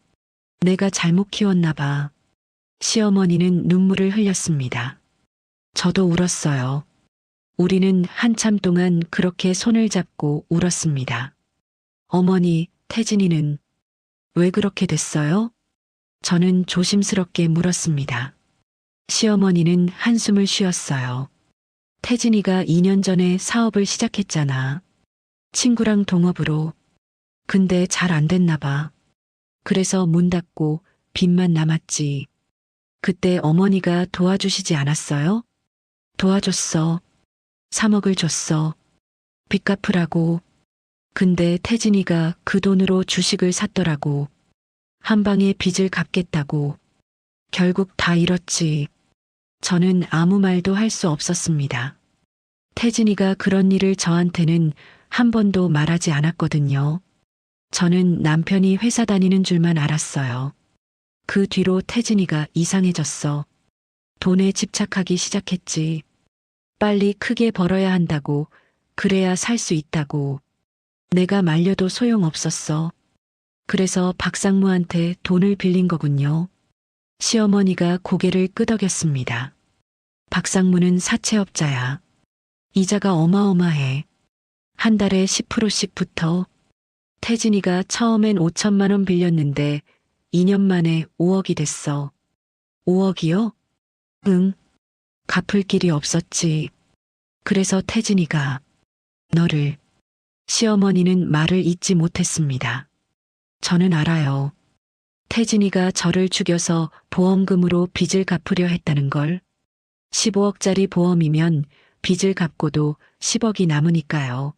Speaker 2: 내가 잘못 키웠나 봐. 시어머니는 눈물을 흘렸습니다. 저도 울었어요. 우리는 한참 동안 그렇게 손을 잡고 울었습니다. 어머니, 태진이는 왜 그렇게 됐어요? 저는 조심스럽게 물었습니다. 시어머니는 한숨을 쉬었어요. 태진이가 2년 전에 사업을 시작했잖아. 친구랑 동업으로. 근데 잘 안 됐나 봐. 그래서 문 닫고 빚만 남았지. 그때 어머니가 도와주시지 않았어요? 도와줬어. 3억을 줬어. 빚 갚으라고. 근데 태진이가 그 돈으로 주식을 샀더라고. 한 방에 빚을 갚겠다고. 결국 다 잃었지. 저는 아무 말도 할 수 없었습니다. 태진이가 그런 일을 저한테는 한 번도 말하지 않았거든요. 저는 남편이 회사 다니는 줄만 알았어요. 그 뒤로 태진이가 이상해졌어. 돈에 집착하기 시작했지. 빨리 크게 벌어야 한다고, 그래야 살 수 있다고. 내가 말려도 소용없었어. 그래서 박상무한테 돈을 빌린 거군요. 시어머니가 고개를 끄덕였습니다. 박상무는 사채업자야. 이자가 어마어마해. 한 달에 10%씩 붙어. 태진이가 처음엔 5천만 원 빌렸는데 2년 만에 5억이 됐어. 5억이요? 응. 갚을 길이 없었지. 그래서 태진이가 너를. 시어머니는 말을 잇지 못했습니다. 저는 알아요. 태진이가 저를 죽여서 보험금으로 빚을 갚으려 했다는 걸. 15억짜리 보험이면 빚을 갚고도 10억이 남으니까요.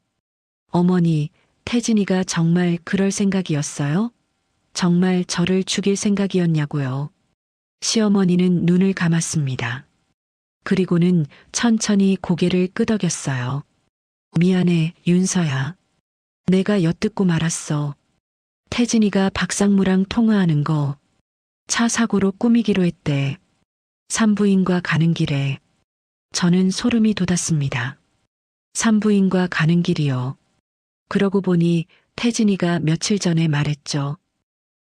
Speaker 2: 어머니, 태진이가 정말 그럴 생각이었어요? 정말 저를 죽일 생각이었냐고요. 시어머니는 눈을 감았습니다. 그리고는 천천히 고개를 끄덕였어요. 미안해, 윤서야. 내가 엿듣고 말았어. 태진이가 박상무랑 통화하는 거 차 사고로 꾸미기로 했대. 산부인과 가는 길에. 저는 소름이 돋았습니다. 산부인과 가는 길이요. 그러고 보니 태진이가 며칠 전에 말했죠.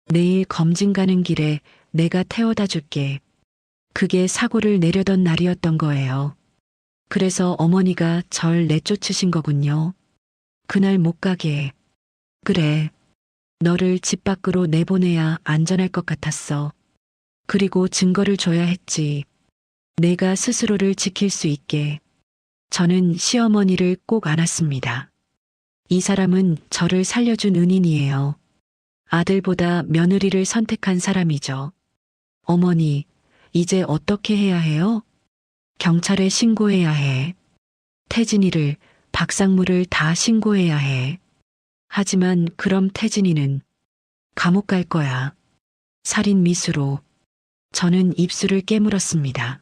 Speaker 2: 내일 검진 가는 길에 내가 태워다 줄게. 그게 사고를 내려던 날이었던 거예요. 그래서 어머니가 절 내쫓으신 거군요. 그날 못 가게. 그래. 너를 집 밖으로 내보내야 안전할 것 같았어. 그리고 증거를 줘야 했지. 내가 스스로를 지킬 수 있게. 저는 시어머니를 꼭 안았습니다. 이 사람은 저를 살려준 은인이에요. 아들보다 며느리를 선택한 사람이죠. 어머니, 이제 어떻게 해야 해요? 경찰에 신고해야 해. 태진이를, 박상무를 다 신고해야 해. 하지만 그럼 태진이는 감옥 갈 거야. 살인 미수로. 저는 입술을 깨물었습니다.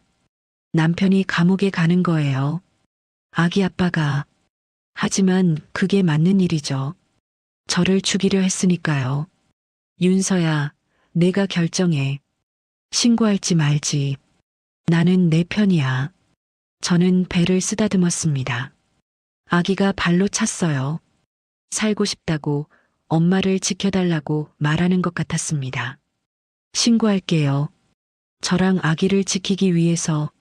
Speaker 2: 남편이 감옥에 가는 거예요. 아기 아빠가. 하지만 그게 맞는 일이죠. 저를 죽이려 했으니까요. 윤서야, 내가 결정해. 신고할지 말지. 나는 내 편이야. 저는 배를 쓰다듬었습니다. 아기가 발로 찼어요. 살고 싶다고, 엄마를 지켜달라고 말하는 것 같았습니다. 신고할게요. 저랑 아기를 지키기 위해서.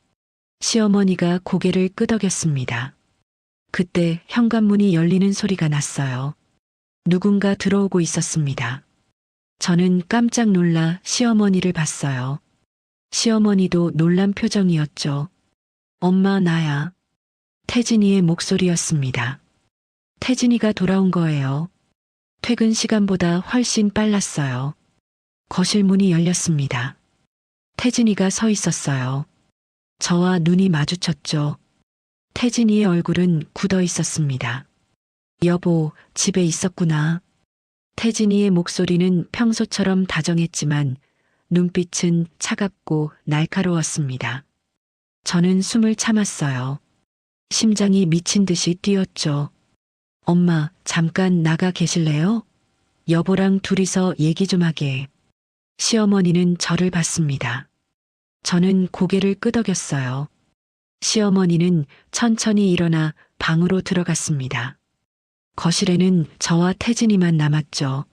Speaker 2: 시어머니가 고개를 끄덕였습니다. 그때 현관문이 열리는 소리가 났어요. 누군가 들어오고 있었습니다. 저는 깜짝 놀라 시어머니를 봤어요. 시어머니도 놀란 표정이었죠. 엄마, 나야. 태진이의 목소리였습니다. 태진이가 돌아온 거예요. 퇴근 시간보다 훨씬 빨랐어요. 거실 문이 열렸습니다. 태진이가 서 있었어요. 저와 눈이 마주쳤죠. 태진이의 얼굴은 굳어 있었습니다. 여보, 집에 있었구나. 태진이의 목소리는 평소처럼 다정했지만 눈빛은 차갑고 날카로웠습니다. 저는 숨을 참았어요. 심장이 미친 듯이 뛰었죠. 엄마, 잠깐 나가 계실래요? 여보랑 둘이서 얘기 좀 하게. 시어머니는 저를 봤습니다. 저는 고개를 끄덕였어요. 시어머니는 천천히 일어나 방으로 들어갔습니다. 거실에는 저와 태진이만 남았죠.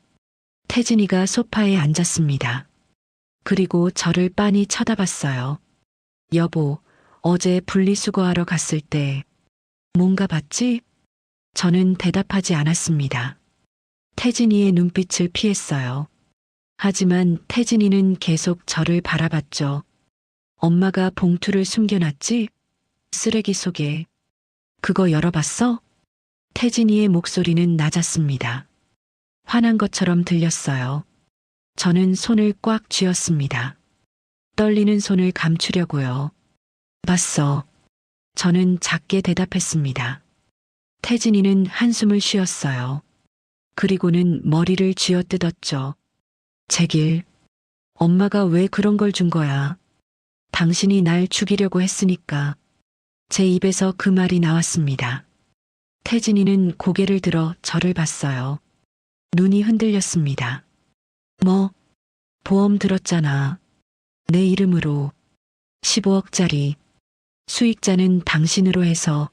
Speaker 2: 태진이가 소파에 앉았습니다. 그리고 저를 빤히 쳐다봤어요. 여보, 어제 분리수거하러 갔을 때 뭔가 봤지? 저는 대답하지 않았습니다. 태진이의 눈빛을 피했어요. 하지만 태진이는 계속 저를 바라봤죠. 엄마가 봉투를 숨겨놨지? 쓰레기 속에. 그거 열어봤어? 태진이의 목소리는 낮았습니다. 화난 것처럼 들렸어요. 저는 손을 꽉 쥐었습니다. 떨리는 손을 감추려고요. 봤어. 저는 작게 대답했습니다. 태진이는 한숨을 쉬었어요. 그리고는 머리를 쥐어뜯었죠. 제길, 엄마가 왜 그런 걸 준 거야? 당신이 날 죽이려고 했으니까. 제 입에서 그 말이 나왔습니다. 태진이는 고개를 들어 저를 봤어요. 눈이 흔들렸습니다. 뭐? 보험 들었잖아. 내 이름으로. 15억짜리. 수익자는 당신으로 해서.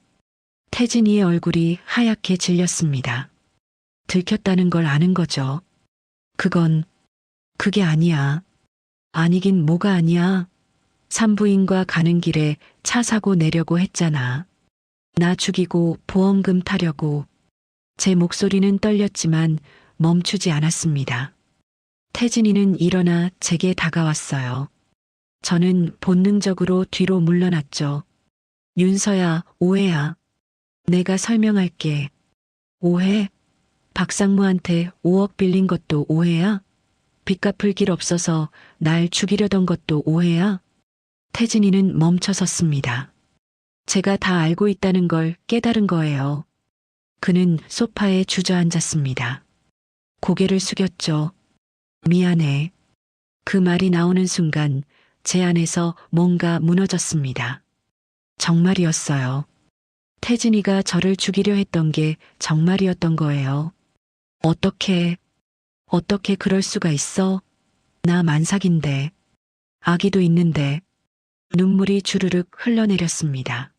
Speaker 2: 태진이의 얼굴이 하얗게 질렸습니다. 들켰다는 걸 아는 거죠. 그게 아니야. 아니긴 뭐가 아니야. 산부인과 가는 길에 차 사고 내려고 했잖아. 나 죽이고 보험금 타려고. 제 목소리는 떨렸지만 멈추지 않았습니다. 태진이는 일어나 제게 다가왔어요. 저는 본능적으로 뒤로 물러났죠. 윤서야, 오해야. 내가 설명할게. 오해? 박상무한테 5억 빌린 것도 오해야? 빚 갚을 길 없어서 날 죽이려던 것도 오해야? 태진이는 멈춰섰습니다. 제가 다 알고 있다는 걸 깨달은 거예요. 그는 소파에 주저앉았습니다. 고개를 숙였죠. 미안해. 그 말이 나오는 순간 제 안에서 뭔가 무너졌습니다. 정말이었어요. 태진이가 저를 죽이려 했던 게 정말이었던 거예요. 어떻게 그럴 수가 있어? 나 만삭인데. 아기도 있는데. 눈물이 주르륵 흘러내렸습니다.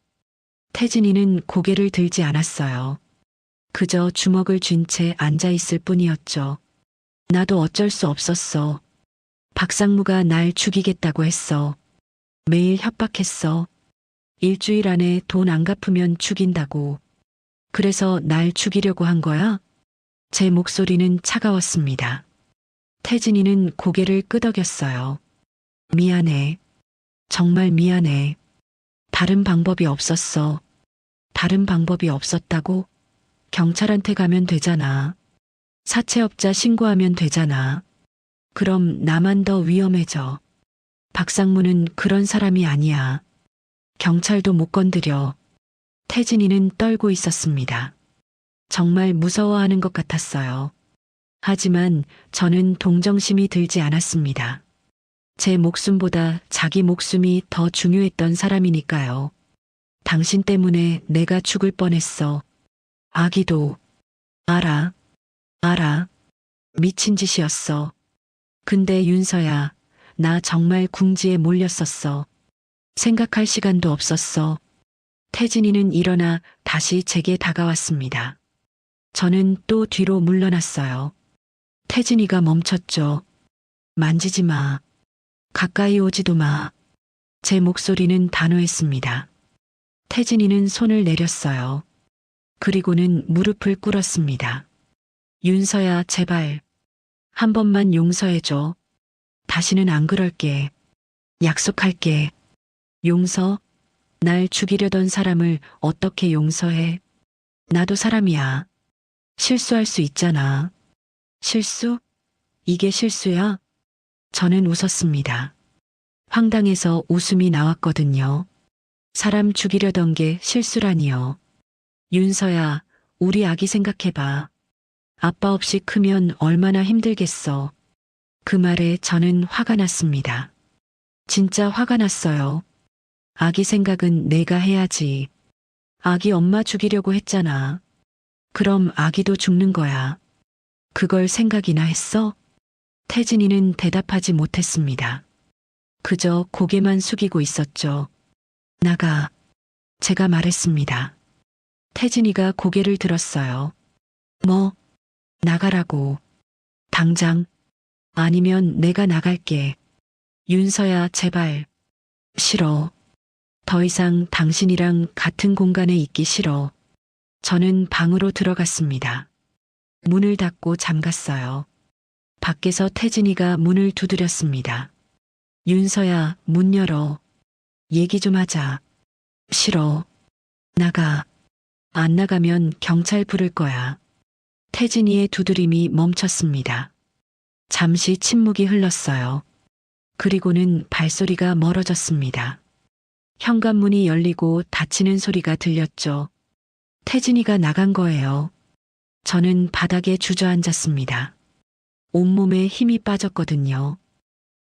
Speaker 2: 태진이는 고개를 들지 않았어요. 그저 주먹을 쥔 채 앉아있을 뿐이었죠. 나도 어쩔 수 없었어. 박상무가 날 죽이겠다고 했어. 매일 협박했어. 일주일 안에 돈 안 갚으면 죽인다고. 그래서 날 죽이려고 한 거야? 제 목소리는 차가웠습니다. 태진이는 고개를 끄덕였어요. 미안해. 정말 미안해. 다른 방법이 없었어. 다른 방법이 없었다고? 경찰한테 가면 되잖아. 사채업자 신고하면 되잖아. 그럼 나만 더 위험해져. 박상무는 그런 사람이 아니야. 경찰도 못 건드려. 태진이는 떨고 있었습니다. 정말 무서워하는 것 같았어요. 하지만 저는 동정심이 들지 않았습니다. 제 목숨보다 자기 목숨이 더 중요했던 사람이니까요. 당신 때문에 내가 죽을 뻔했어. 아기도. 알아. 미친 짓이었어. 근데 윤서야, 나 정말 궁지에 몰렸었어. 생각할 시간도 없었어. 태진이는 일어나 다시 제게 다가왔습니다. 저는 또 뒤로 물러났어요. 태진이가 멈췄죠. 만지지 마. 가까이 오지도 마. 제 목소리는 단호했습니다. 태진이는 손을 내렸어요. 그리고는 무릎을 꿇었습니다. 윤서야, 제발. 한 번만 용서해줘. 다시는 안 그럴게. 약속할게. 용서? 날 죽이려던 사람을 어떻게 용서해? 나도 사람이야. 실수할 수 있잖아. 실수? 이게 실수야? 저는 웃었습니다. 황당해서 웃음이 나왔거든요. 사람 죽이려던 게 실수라니요. 윤서야, 우리 아기 생각해봐. 아빠 없이 크면 얼마나 힘들겠어. 그 말에 저는 화가 났습니다. 진짜 화가 났어요. 아기 생각은 내가 해야지. 아기 엄마 죽이려고 했잖아. 그럼 아기도 죽는 거야. 그걸 생각이나 했어? 태진이는 대답하지 못했습니다. 그저 고개만 숙이고 있었죠. 나가. 제가 말했습니다. 태진이가 고개를 들었어요. 뭐? 나가라고. 당장. 아니면 내가 나갈게. 윤서야, 제발. 싫어. 더 이상 당신이랑 같은 공간에 있기 싫어. 저는 방으로 들어갔습니다. 문을 닫고 잠갔어요. 밖에서 태진이가 문을 두드렸습니다. 윤서야, 문 열어. 얘기 좀 하자. 싫어. 나가. 안 나가면 경찰 부를 거야. 태진이의 두드림이 멈췄습니다. 잠시 침묵이 흘렀어요. 그리고는 발소리가 멀어졌습니다. 현관문이 열리고 닫히는 소리가 들렸죠. 태진이가 나간 거예요. 저는 바닥에 주저앉았습니다. 온몸에 힘이 빠졌거든요.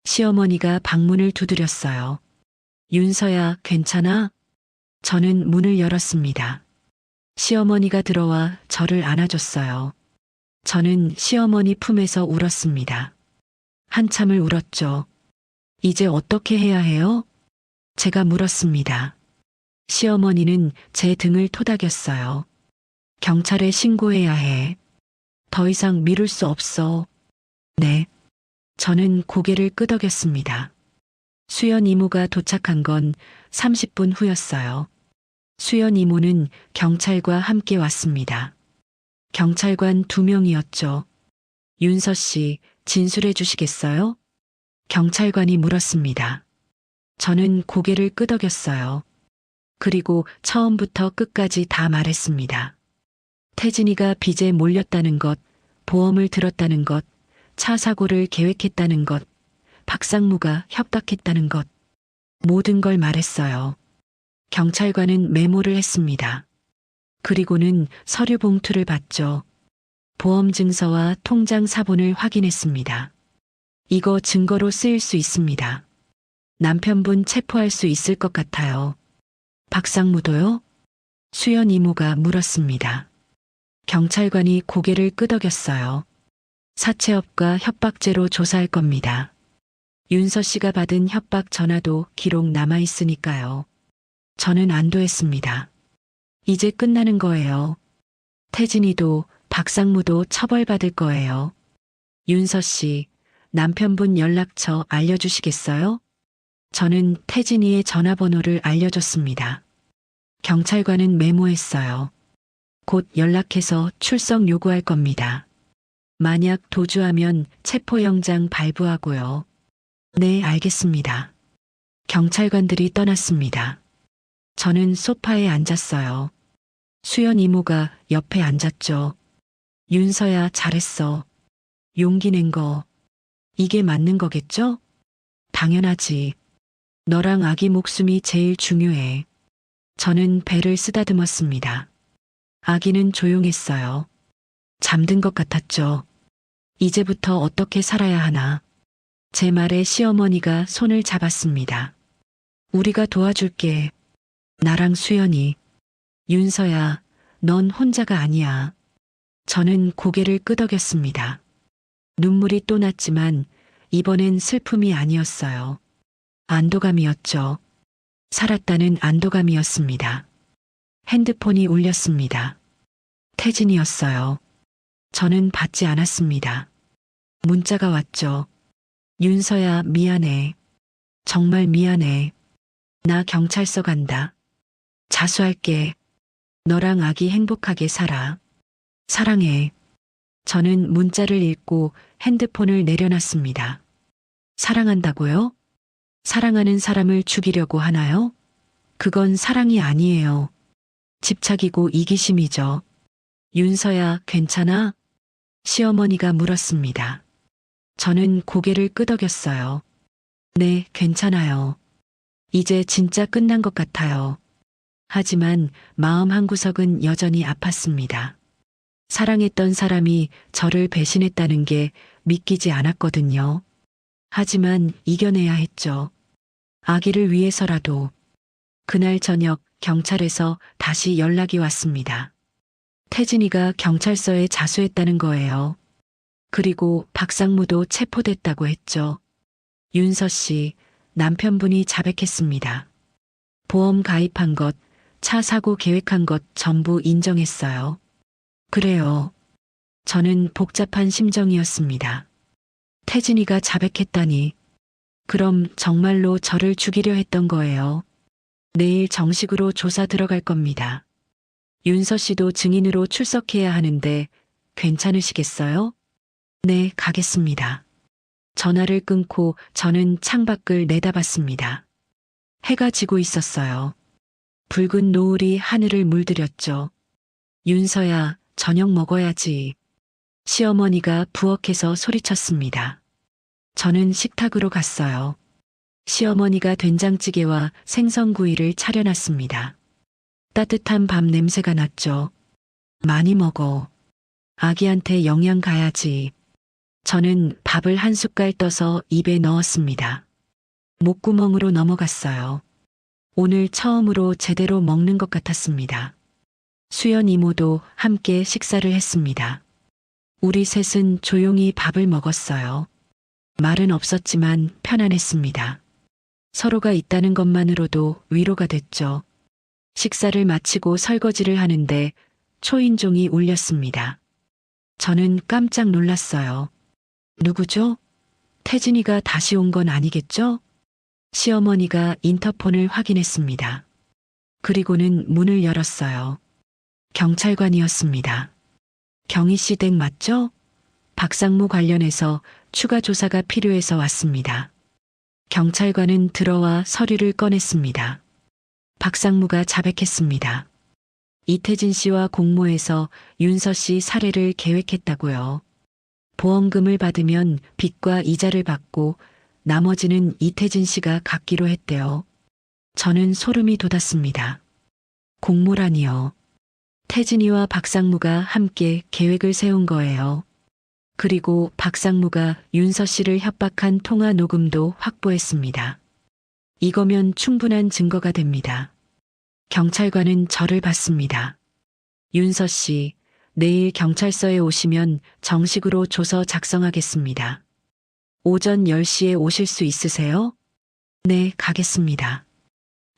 Speaker 2: 시어머니가 방문을 두드렸어요. 윤서야, 괜찮아? 저는 문을 열었습니다. 시어머니가 들어와 저를 안아줬어요. 저는 시어머니 품에서 울었습니다. 한참을 울었죠. 이제 어떻게 해야 해요? 제가 물었습니다. 시어머니는 제 등을 토닥였어요. 경찰에 신고해야 해. 더 이상 미룰 수 없어. 네. 저는 고개를 끄덕였습니다. 수연 이모가 도착한 건 30분 후였어요. 수연 이모는 경찰과 함께 왔습니다. 경찰관 2명이었죠. 윤서 씨, 진술해 주시겠어요? 경찰관이 물었습니다. 저는 고개를 끄덕였어요. 그리고 처음부터 끝까지 다 말했습니다. 태진이가 빚에 몰렸다는 것, 보험을 들었다는 것, 차 사고를 계획했다는 것, 박상무가 협박했다는 것, 모든 걸 말했어요. 경찰관은 메모를 했습니다. 그리고는 서류 봉투를 받죠. 보험 증서와 통장 사본을 확인했습니다. 이거 증거로 쓰일 수 있습니다. 남편분 체포할 수 있을 것 같아요. 박상무도요? 수연 이모가 물었습니다. 경찰관이 고개를 끄덕였어요. 사채업과 협박죄로 조사할 겁니다. 윤서 씨가 받은 협박 전화도 기록 남아있으니까요. 저는 안도했습니다. 이제 끝나는 거예요. 태진이도 박상무도 처벌받을 거예요. 윤서 씨, 남편분 연락처 알려주시겠어요? 저는 태진이의 전화번호를 알려줬습니다. 경찰관은 메모했어요. 곧 연락해서 출석 요구할 겁니다. 만약 도주하면 체포영장 발부하고요. 네, 알겠습니다. 경찰관들이 떠났습니다. 저는 소파에 앉았어요. 수연 이모가 옆에 앉았죠. 윤서야, 잘했어. 용기 낸 거. 이게 맞는 거겠죠? 당연하지. 너랑 아기 목숨이 제일 중요해. 저는 배를 쓰다듬었습니다. 아기는 조용했어요. 잠든 것 같았죠. 이제부터 어떻게 살아야 하나. 제 말에 시어머니가 손을 잡았습니다. 우리가 도와줄게. 나랑 수연이. 윤서야, 넌 혼자가 아니야. 저는 고개를 끄덕였습니다. 눈물이 또 났지만 이번엔 슬픔이 아니었어요. 안도감이었죠. 살았다는 안도감이었습니다. 핸드폰이 울렸습니다. 태진이었어요. 저는 받지 않았습니다. 문자가 왔죠. 윤서야, 미안해. 정말 미안해. 나 경찰서 간다. 자수할게. 너랑 아기 행복하게 살아. 사랑해. 저는 문자를 읽고 핸드폰을 내려놨습니다. 사랑한다고요? 사랑하는 사람을 죽이려고 하나요? 그건 사랑이 아니에요. 집착이고 이기심이죠. 윤서야, 괜찮아? 시어머니가 물었습니다. 저는 고개를 끄덕였어요. 네, 괜찮아요. 이제 진짜 끝난 것 같아요. 하지만 마음 한구석은 여전히 아팠습니다. 사랑했던 사람이 저를 배신했다는 게 믿기지 않았거든요. 하지만 이겨내야 했죠. 아기를 위해서라도. 그날 저녁 경찰에서 다시 연락이 왔습니다. 태진이가 경찰서에 자수했다는 거예요. 그리고 박상무도 체포됐다고 했죠. 윤서 씨, 남편분이 자백했습니다. 보험 가입한 것, 차 사고 계획한 것 전부 인정했어요. 그래요. 저는 복잡한 심정이었습니다. 태진이가 자백했다니. 그럼 정말로 저를 죽이려 했던 거예요. 내일 정식으로 조사 들어갈 겁니다. 윤서 씨도 증인으로 출석해야 하는데 괜찮으시겠어요? 네, 가겠습니다. 전화를 끊고 저는 창밖을 내다봤습니다. 해가 지고 있었어요. 붉은 노을이 하늘을 물들였죠. 윤서야, 저녁 먹어야지. 시어머니가 부엌에서 소리쳤습니다. 저는 식탁으로 갔어요. 시어머니가 된장찌개와 생선구이를 차려놨습니다. 따뜻한 밥 냄새가 났죠. 많이 먹어. 아기한테 영양 가야지. 저는 밥을 한 숟갈 떠서 입에 넣었습니다. 목구멍으로 넘어갔어요. 오늘 처음으로 제대로 먹는 것 같았습니다. 수연 이모도 함께 식사를 했습니다. 우리 셋은 조용히 밥을 먹었어요. 말은 없었지만 편안했습니다. 서로가 있다는 것만으로도 위로가 됐죠. 식사를 마치고 설거지를 하는데 초인종이 울렸습니다. 저는 깜짝 놀랐어요. 누구죠? 태진이가 다시 온 건 아니겠죠? 시어머니가 인터폰을 확인했습니다. 그리고는 문을 열었어요. 경찰관이었습니다. 경희 씨 댁 맞죠? 박상무 관련해서 추가 조사가 필요해서 왔습니다. 경찰관은 들어와 서류를 꺼냈습니다. 박상무가 자백했습니다. 이태진 씨와 공모해서 윤서 씨 살해를 계획했다고요. 보험금을 받으면 빚과 이자를 받고 나머지는 이태진 씨가 갚기로 했대요. 저는 소름이 돋았습니다. 공모라니요. 태진이와 박상무가 함께 계획을 세운 거예요. 그리고 박상무가 윤서 씨를 협박한 통화 녹음도 확보했습니다. 이거면 충분한 증거가 됩니다. 경찰관은 저를 봤습니다. 윤서 씨, 내일 경찰서에 오시면 정식으로 조서 작성하겠습니다. 오전 10시에 오실 수 있으세요? 네, 가겠습니다.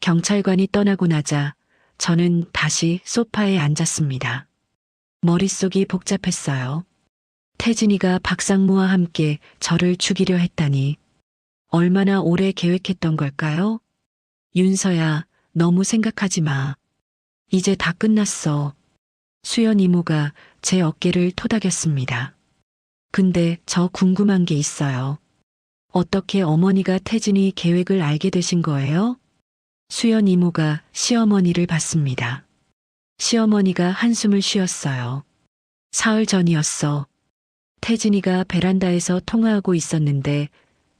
Speaker 2: 경찰관이 떠나고 나자 저는 다시 소파에 앉았습니다. 머릿속이 복잡했어요. 태진이가 박상무와 함께 저를 죽이려 했다니. 얼마나 오래 계획했던 걸까요? 윤서야, 너무 생각하지 마. 이제 다 끝났어. 수연 이모가 제 어깨를 토닥였습니다. 근데 저 궁금한 게 있어요. 어떻게 어머니가 태진이 계획을 알게 되신 거예요? 수연 이모가 시어머니를 봤습니다. 시어머니가 한숨을 쉬었어요. 사흘 전이었어. 태진이가 베란다에서 통화하고 있었는데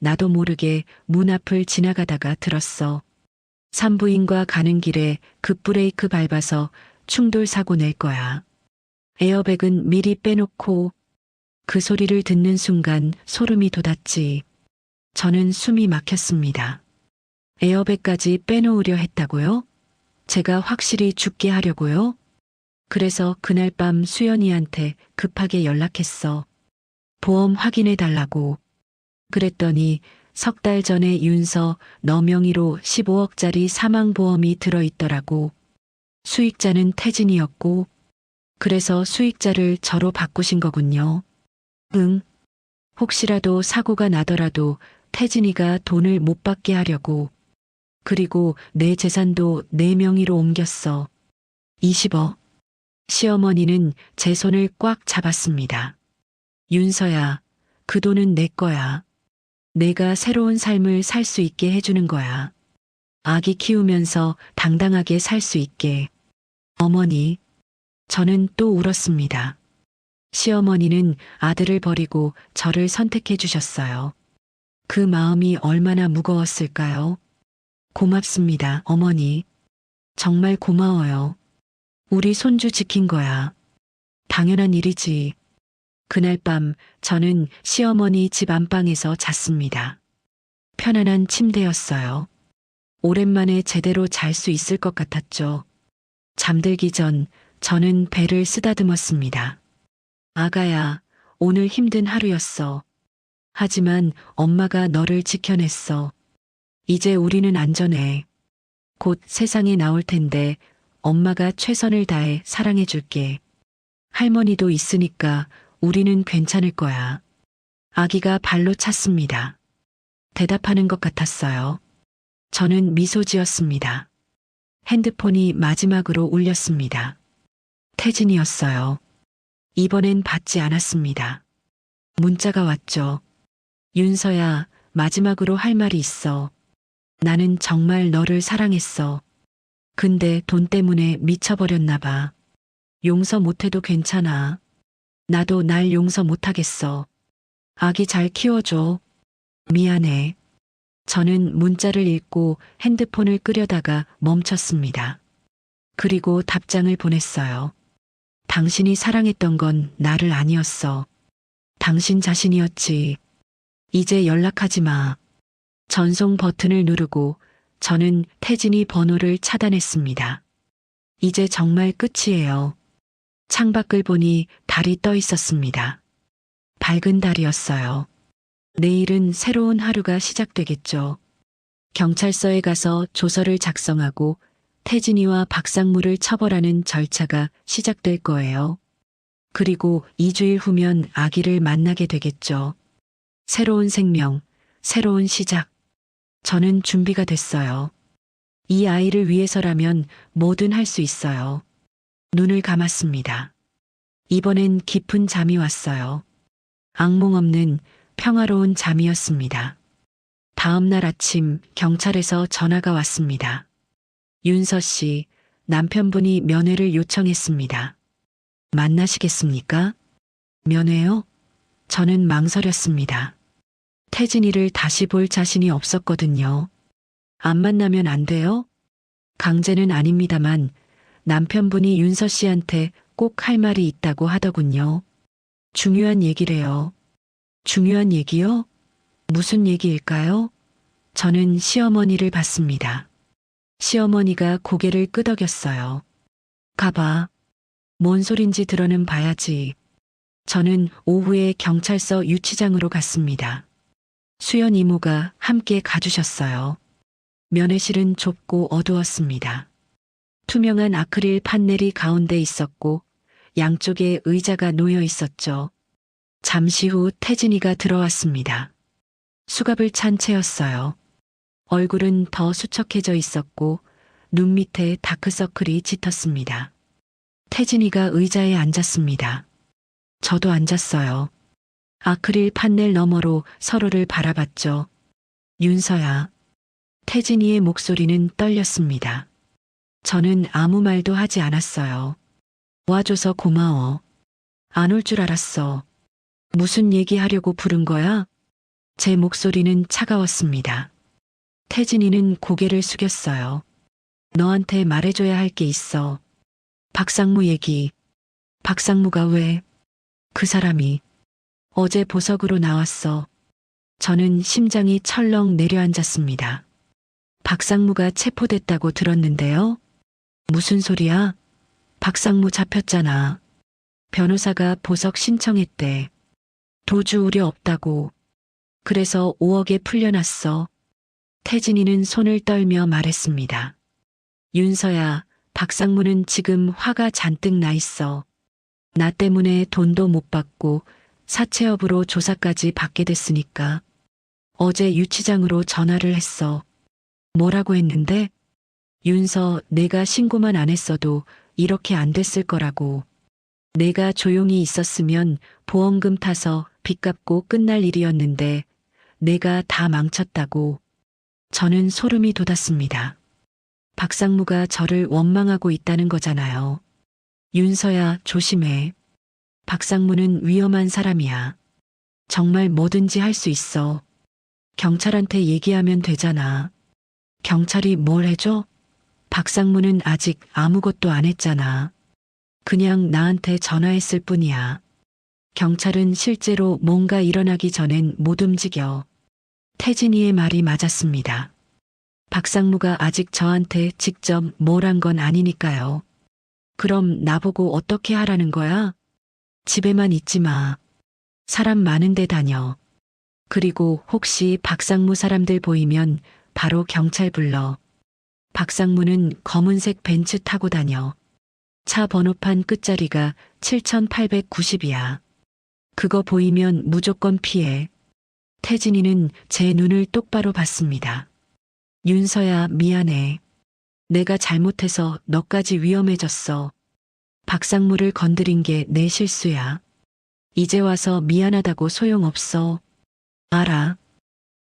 Speaker 2: 나도 모르게 문 앞을 지나가다가 들었어. 산부인과 가는 길에 급브레이크 밟아서 충돌 사고 낼 거야. 에어백은 미리 빼놓고. 그 소리를 듣는 순간 소름이 돋았지. 저는 숨이 막혔습니다. 에어백까지 빼놓으려 했다고요? 제가 확실히 죽게 하려고요? 그래서 그날 밤 수연이한테 급하게 연락했어. 보험 확인해 달라고. 그랬더니 석 달 전에 윤서 너 명의로 15억짜리 사망보험이 들어있더라고. 수익자는 태진이었고, 그래서 수익자를 저로 바꾸신 거군요. 응. 혹시라도 사고가 나더라도 태진이가 돈을 못 받게 하려고. 그리고 내 재산도 내 명의로 옮겼어. 20억. 시어머니는 제 손을 꽉 잡았습니다. 윤서야, 그 돈은 내 거야. 내가 새로운 삶을 살 수 있게 해주는 거야. 아기 키우면서 당당하게 살 수 있게. 어머니, 저는 또 울었습니다. 시어머니는 아들을 버리고 저를 선택해 주셨어요. 그 마음이 얼마나 무거웠을까요? 고맙습니다, 어머니. 정말 고마워요. 우리 손주 지킨 거야. 당연한 일이지. 그날 밤 저는 시어머니 집 안방에서 잤습니다. 편안한 침대였어요. 오랜만에 제대로 잘 수 있을 것 같았죠. 잠들기 전 저는 배를 쓰다듬었습니다. 아가야, 오늘 힘든 하루였어. 하지만 엄마가 너를 지켜냈어. 이제 우리는 안전해. 곧 세상에 나올 텐데 엄마가 최선을 다해 사랑해 줄게. 할머니도 있으니까 우리는 괜찮을 거야. 아기가 발로 찼습니다. 대답하는 것 같았어요. 저는 미소 지었습니다. 핸드폰이 마지막으로 울렸습니다. 태진이었어요. 이번엔 받지 않았습니다. 문자가 왔죠. 윤서야, 마지막으로 할 말이 있어. 나는 정말 너를 사랑했어. 근데 돈 때문에 미쳐버렸나 봐. 용서 못해도 괜찮아. 나도 날 용서 못하겠어. 아기 잘 키워줘. 미안해. 저는 문자를 읽고 핸드폰을 끄려다가 멈췄습니다. 그리고 답장을 보냈어요. 당신이 사랑했던 건 나를 아니었어. 당신 자신이었지. 이제 연락하지 마. 전송 버튼을 누르고 저는 태진이 번호를 차단했습니다. 이제 정말 끝이에요. 창밖을 보니 달이 떠 있었습니다. 밝은 달이었어요. 내일은 새로운 하루가 시작되겠죠. 경찰서에 가서 조서를 작성하고 태진이와 박상무를 처벌하는 절차가 시작될 거예요. 그리고 2주일 후면 아기를 만나게 되겠죠. 새로운 생명, 새로운 시작. 저는 준비가 됐어요. 이 아이를 위해서라면 뭐든 할 수 있어요. 눈을 감았습니다. 이번엔 깊은 잠이 왔어요. 악몽 없는 평화로운 잠이었습니다. 다음 날 아침 경찰에서 전화가 왔습니다. 윤서 씨, 남편분이 면회를 요청했습니다. 만나시겠습니까? 면회요? 저는 망설였습니다. 태진이를 다시 볼 자신이 없었거든요. 안 만나면 안 돼요? 강제는 아닙니다만 남편분이 윤서 씨한테 꼭 할 말이 있다고 하더군요. 중요한 얘기래요. 중요한 얘기요? 무슨 얘기일까요? 저는 시어머니를 봤습니다. 시어머니가 고개를 끄덕였어요. 가봐. 뭔 소린지 들어는 봐야지. 저는 오후에 경찰서 유치장으로 갔습니다. 수연 이모가 함께 가주셨어요. 면회실은 좁고 어두웠습니다. 투명한 아크릴 판넬이 가운데 있었고 양쪽에 의자가 놓여 있었죠. 잠시 후 태진이가 들어왔습니다. 수갑을 찬 채였어요. 얼굴은 더 수척해져 있었고 눈 밑에 다크서클이 짙었습니다. 태진이가 의자에 앉았습니다. 저도 앉았어요. 아크릴 판넬 너머로 서로를 바라봤죠. 윤서야. 태진이의 목소리는 떨렸습니다. 저는 아무 말도 하지 않았어요. 와줘서 고마워. 안 올 줄 알았어. 무슨 얘기하려고 부른 거야? 제 목소리는 차가웠습니다. 태진이는 고개를 숙였어요. 너한테 말해줘야 할 게 있어. 박상무 얘기. 박상무가 왜? 그 사람이 어제 보석으로 나왔어. 저는 심장이 철렁 내려앉았습니다. 박상무가 체포됐다고 들었는데요. 무슨 소리야? 박상무 잡혔잖아. 변호사가 보석 신청했대. 도주 우려 없다고. 그래서 5억에 풀려났어. 태진이는 손을 떨며 말했습니다. 윤서야, 박상무는 지금 화가 잔뜩 나 있어. 나 때문에 돈도 못 받고 사채업으로 조사까지 받게 됐으니까. 어제 유치장으로 전화를 했어. 뭐라고 했는데? 윤서, 내가 신고만 안 했어도 이렇게 안 됐을 거라고. 내가 조용히 있었으면 보험금 타서 빚 갚고 끝날 일이었는데 내가 다 망쳤다고. 저는 소름이 돋았습니다. 박상무가 저를 원망하고 있다는 거잖아요. 윤서야, 조심해. 박상무는 위험한 사람이야. 정말 뭐든지 할 수 있어. 경찰한테 얘기하면 되잖아. 경찰이 뭘 해줘? 박상무는 아직 아무것도 안 했잖아. 그냥 나한테 전화했을 뿐이야. 경찰은 실제로 뭔가 일어나기 전엔 못 움직여. 태진이의 말이 맞았습니다. 박상무가 아직 저한테 직접 뭘 한 건 아니니까요. 그럼 나보고 어떻게 하라는 거야? 집에만 있지 마. 사람 많은 데 다녀. 그리고 혹시 박상무 사람들 보이면 바로 경찰 불러. 박상무는 검은색 벤츠 타고 다녀. 차 번호판 끝자리가 7890이야. 그거 보이면 무조건 피해. 태진이는 제 눈을 똑바로 봤습니다. 윤서야, 미안해. 내가 잘못해서 너까지 위험해졌어. 박상무를 건드린 게 내 실수야. 이제 와서 미안하다고 소용없어. 알아.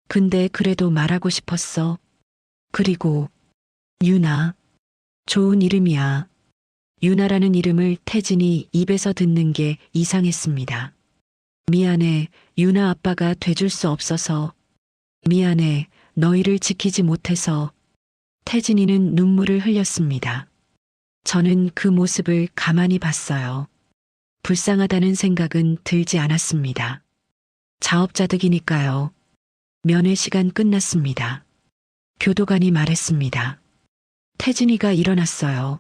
Speaker 2: 근데 그래도 말하고 싶었어. 그리고 유나. 좋은 이름이야. 유나라는 이름을 태진이 입에서 듣는 게 이상했습니다. 미안해. 유나 아빠가 돼줄 수 없어서. 미안해. 너희를 지키지 못해서. 태진이는 눈물을 흘렸습니다. 저는 그 모습을 가만히 봤어요. 불쌍하다는 생각은 들지 않았습니다. 자업자득이니까요. 면회 시간 끝났습니다. 교도관이 말했습니다. 태진이가 일어났어요.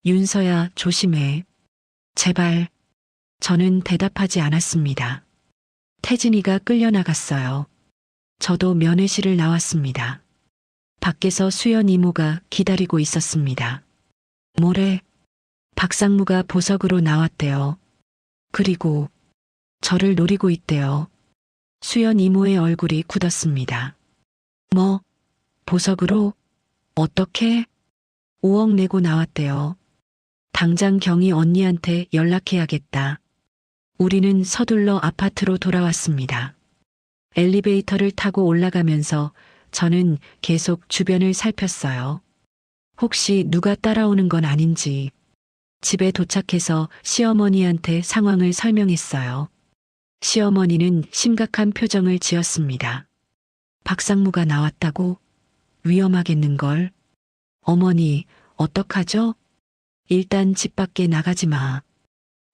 Speaker 2: 윤서야, 조심해. 제발. 저는 대답하지 않았습니다. 태진이가 끌려나갔어요. 저도 면회실을 나왔습니다. 밖에서 수연 이모가 기다리고 있었습니다. 뭐래? 박상무가 보석으로 나왔대요. 그리고 저를 노리고 있대요. 수연 이모의 얼굴이 굳었습니다. 뭐? 보석으로? 어떻게? 5억 내고 나왔대요. 당장 경희 언니한테 연락해야겠다. 우리는 서둘러 아파트로 돌아왔습니다. 엘리베이터를 타고 올라가면서 저는 계속 주변을 살폈어요. 혹시 누가 따라오는 건 아닌지. 집에 도착해서 시어머니한테 상황을 설명했어요. 시어머니는 심각한 표정을 지었습니다. 박상무가 나왔다고? 위험하겠는걸? 어머니, 어떡하죠? 일단 집 밖에 나가지 마.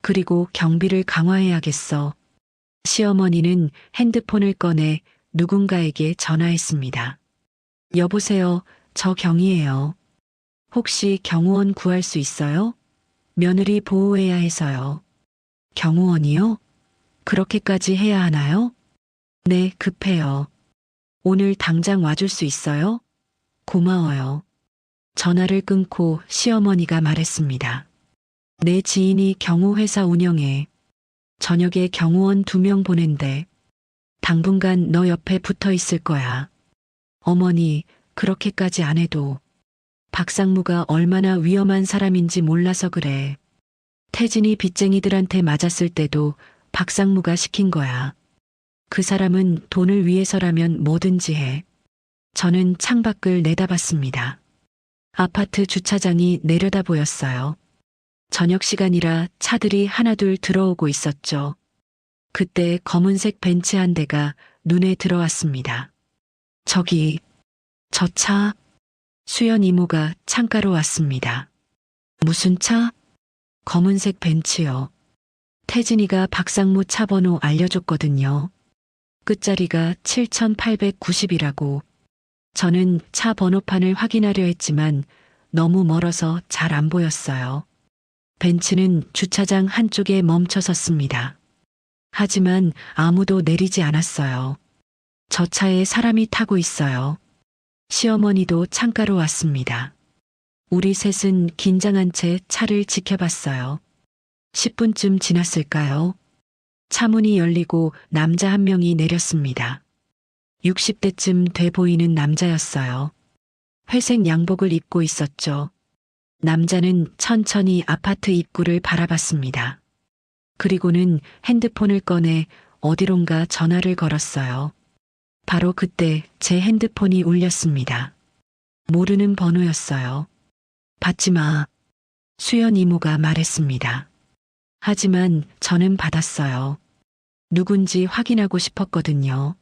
Speaker 2: 그리고 경비를 강화해야겠어. 시어머니는 핸드폰을 꺼내 누군가에게 전화했습니다. 여보세요, 저 경희예요. 혹시 경호원 구할 수 있어요? 며느리 보호해야 해서요. 경호원이요? 그렇게까지 해야 하나요? 네, 급해요. 오늘 당장 와줄 수 있어요? 고마워요. 전화를 끊고 시어머니가 말했습니다. 내 지인이 경호회사 운영해. 저녁에 경호원 2명 보낸대. 당분간 너 옆에 붙어 있을 거야. 어머니, 그렇게까지 안 해도. 박상무가 얼마나 위험한 사람인지 몰라서 그래. 태진이 빚쟁이들한테 맞았을 때도 박상무가 시킨 거야. 그 사람은 돈을 위해서라면 뭐든지 해. 저는 창밖을 내다봤습니다. 아파트 주차장이 내려다 보였어요. 저녁 시간이라 차들이 하나둘 들어오고 있었죠. 그때 검은색 벤츠 한 대가 눈에 들어왔습니다. 저기, 저 차. 수연 이모가 창가로 왔습니다. 무슨 차? 검은색 벤츠요. 태진이가 박상무 차 번호 알려줬거든요. 끝자리가 7890이라고. 저는 차 번호판을 확인하려 했지만 너무 멀어서 잘 안 보였어요. 벤츠는 주차장 한쪽에 멈춰 섰습니다. 하지만 아무도 내리지 않았어요. 저 차에 사람이 타고 있어요. 시어머니도 창가로 왔습니다. 우리 셋은 긴장한 채 차를 지켜봤어요. 10분쯤 지났을까요? 차 문이 열리고 남자 한 명이 내렸습니다. 60대쯤 돼 보이는 남자였어요. 회색 양복을 입고 있었죠. 남자는 천천히 아파트 입구를 바라봤습니다. 그리고는 핸드폰을 꺼내 어디론가 전화를 걸었어요. 바로 그때 제 핸드폰이 울렸습니다. 모르는 번호였어요. 받지 마. 수연 이모가 말했습니다. 하지만 저는 받았어요. 누군지 확인하고 싶었거든요.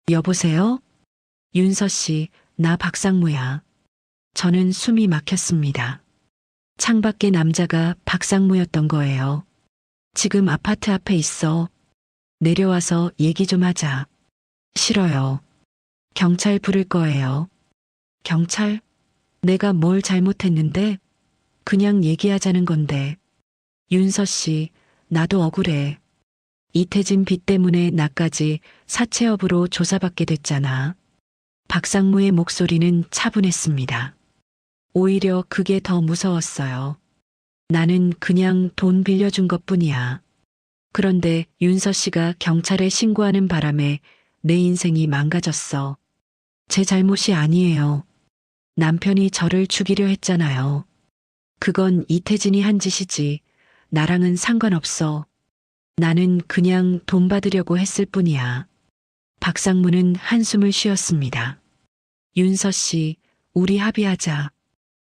Speaker 2: 여보세요? 윤서 씨, 나 박상무야. 저는 숨이 막혔습니다. 창밖에 남자가 박상무였던 거예요. 지금 아파트 앞에 있어. 내려와서 얘기 좀 하자. 싫어요. 경찰 부를 거예요. 경찰? 내가 뭘 잘못했는데? 그냥 얘기하자는 건데. 윤서 씨, 나도 억울해. 이태진 빚 때문에 나까지 사채업으로 조사받게 됐잖아. 박상무의 목소리는 차분했습니다. 오히려 그게 더 무서웠어요. 나는 그냥 돈 빌려준 것뿐이야. 그런데 윤서 씨가 경찰에 신고하는 바람에 내 인생이 망가졌어. 제 잘못이 아니에요. 남편이 저를 죽이려 했잖아요. 그건 이태진이 한 짓이지. 나랑은 상관없어. 나는 그냥 돈 받으려고 했을 뿐이야. 박상무는 한숨을 쉬었습니다. 윤서 씨, 우리 합의하자.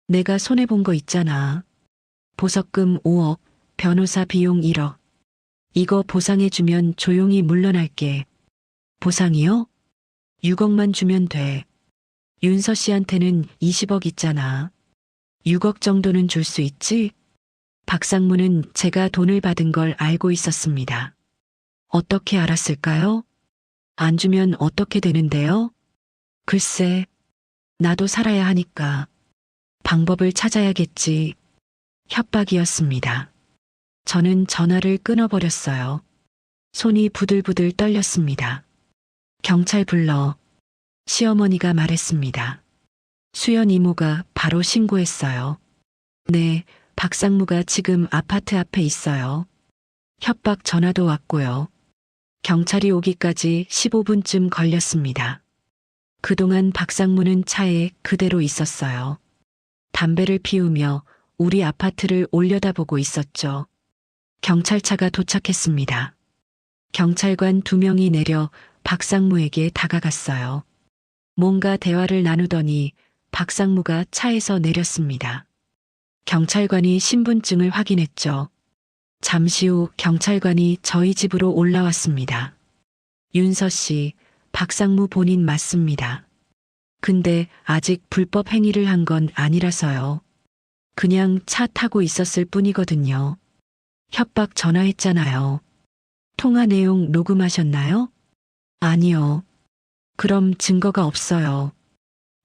Speaker 2: 내가 손해본 거 있잖아. 보석금 5억, 변호사 비용 1억. 이거 보상해주면 조용히 물러날게. 보상이요? 6억만 주면 돼. 윤서 씨한테는 20억 있잖아. 6억 정도는 줄 수 있지? 박상무는 제가 돈을 받은 걸 알고 있었습니다. 어떻게 알았을까요? 안 주면 어떻게 되는데요? 글쎄, 나도 살아야 하니까. 방법을 찾아야겠지. 협박이었습니다. 저는 전화를 끊어버렸어요. 손이 부들부들 떨렸습니다. 경찰 불러. 시어머니가 말했습니다. 수연 이모가 바로 신고했어요. 네, 박상무가 지금 아파트 앞에 있어요. 협박 전화도 왔고요. 경찰이 오기까지 15분쯤 걸렸습니다. 그동안 박상무는 차에 그대로 있었어요. 담배를 피우며 우리 아파트를 올려다보고 있었죠. 경찰차가 도착했습니다. 경찰관 2명이 내려 박상무에게 다가갔어요. 뭔가 대화를 나누더니 박상무가 차에서 내렸습니다. 경찰관이 신분증을 확인했죠. 잠시 후 경찰관이 저희 집으로 올라왔습니다. 윤서 씨, 박상무 본인 맞습니다. 근데 아직 불법 행위를 한 건 아니라서요. 그냥 차 타고 있었을 뿐이거든요. 협박 전화했잖아요. 통화 내용 녹음하셨나요? 아니요. 그럼 증거가 없어요.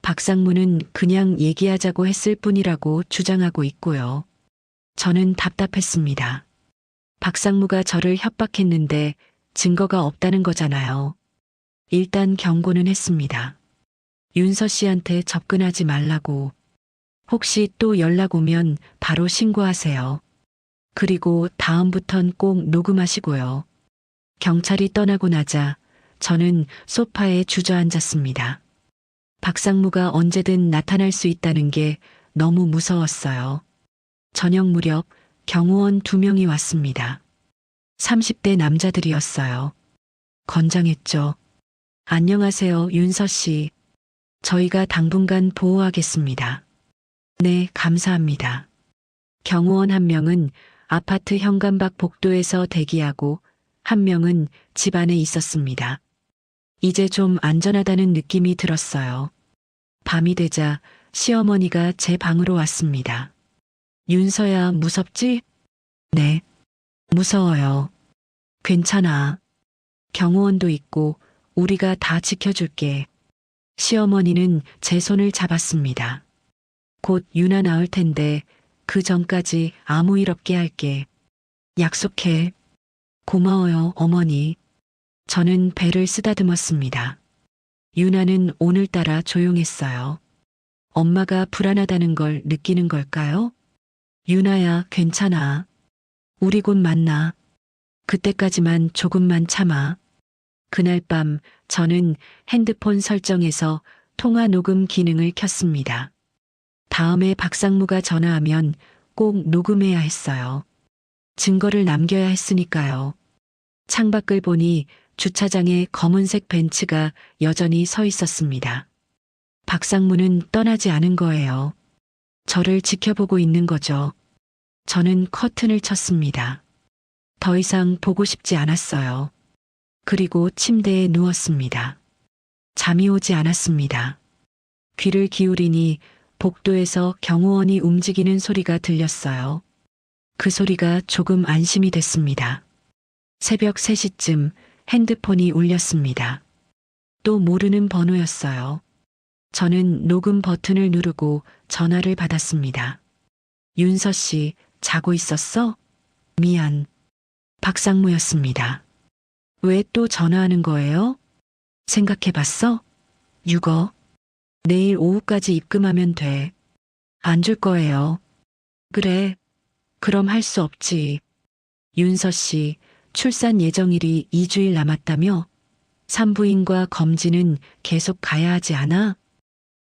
Speaker 2: 박상무는 그냥 얘기하자고 했을 뿐이라고 주장하고 있고요. 저는 답답했습니다. 박상무가 저를 협박했는데 증거가 없다는 거잖아요. 일단 경고는 했습니다. 윤서 씨한테 접근하지 말라고. 혹시 또 연락 오면 바로 신고하세요. 그리고 다음부턴 꼭 녹음하시고요. 경찰이 떠나고 나자 저는 소파에 주저앉았습니다. 박상무가 언제든 나타날 수 있다는 게 너무 무서웠어요. 저녁 무렵 경호원 2명이 왔습니다. 30대 남자들이었어요. 건장했죠. 안녕하세요, 윤서 씨. 저희가 당분간 보호하겠습니다. 네, 감사합니다. 경호원 1명은 아파트 현관 밖 복도에서 대기하고 1명은 집 안에 있었습니다. 이제 좀 안전하다는 느낌이 들었어요. 밤이 되자 시어머니가 제 방으로 왔습니다. 윤서야, 무섭지? 네. 무서워요. 괜찮아. 경호원도 있고 우리가 다 지켜줄게. 시어머니는 제 손을 잡았습니다. 곧 유나 나올 텐데 그 전까지 아무 일 없게 할게. 약속해. 고마워요, 어머니. 저는 배를 쓰다듬었습니다. 유나는 오늘따라 조용했어요. 엄마가 불안하다는 걸 느끼는 걸까요? 유나야, 괜찮아. 우리 곧 만나. 그때까지만 조금만 참아. 그날 밤 저는 핸드폰 설정에서 통화 녹음 기능을 켰습니다. 다음에 박상무가 전화하면 꼭 녹음해야 했어요. 증거를 남겨야 했으니까요. 창밖을 보니 주차장에 검은색 벤츠가 여전히 서 있었습니다. 박상무는 떠나지 않은 거예요. 저를 지켜보고 있는 거죠. 저는 커튼을 쳤습니다. 더 이상 보고 싶지 않았어요. 그리고 침대에 누웠습니다. 잠이 오지 않았습니다. 귀를 기울이니 복도에서 경호원이 움직이는 소리가 들렸어요. 그 소리가 조금 안심이 됐습니다. 새벽 3시쯤 핸드폰이 울렸습니다. 또 모르는 번호였어요. 저는 녹음 버튼을 누르고 전화를 받았습니다. 윤서 씨, 자고 있었어? 미안. 박상무였습니다. 왜 또 전화하는 거예요? 생각해봤어? 6억. 내일 오후까지 입금하면 돼. 안 줄 거예요. 그래. 그럼 할 수 없지. 윤서 씨, 출산 예정일이 2주일 남았다며? 산부인과 검진은 계속 가야 하지 않아?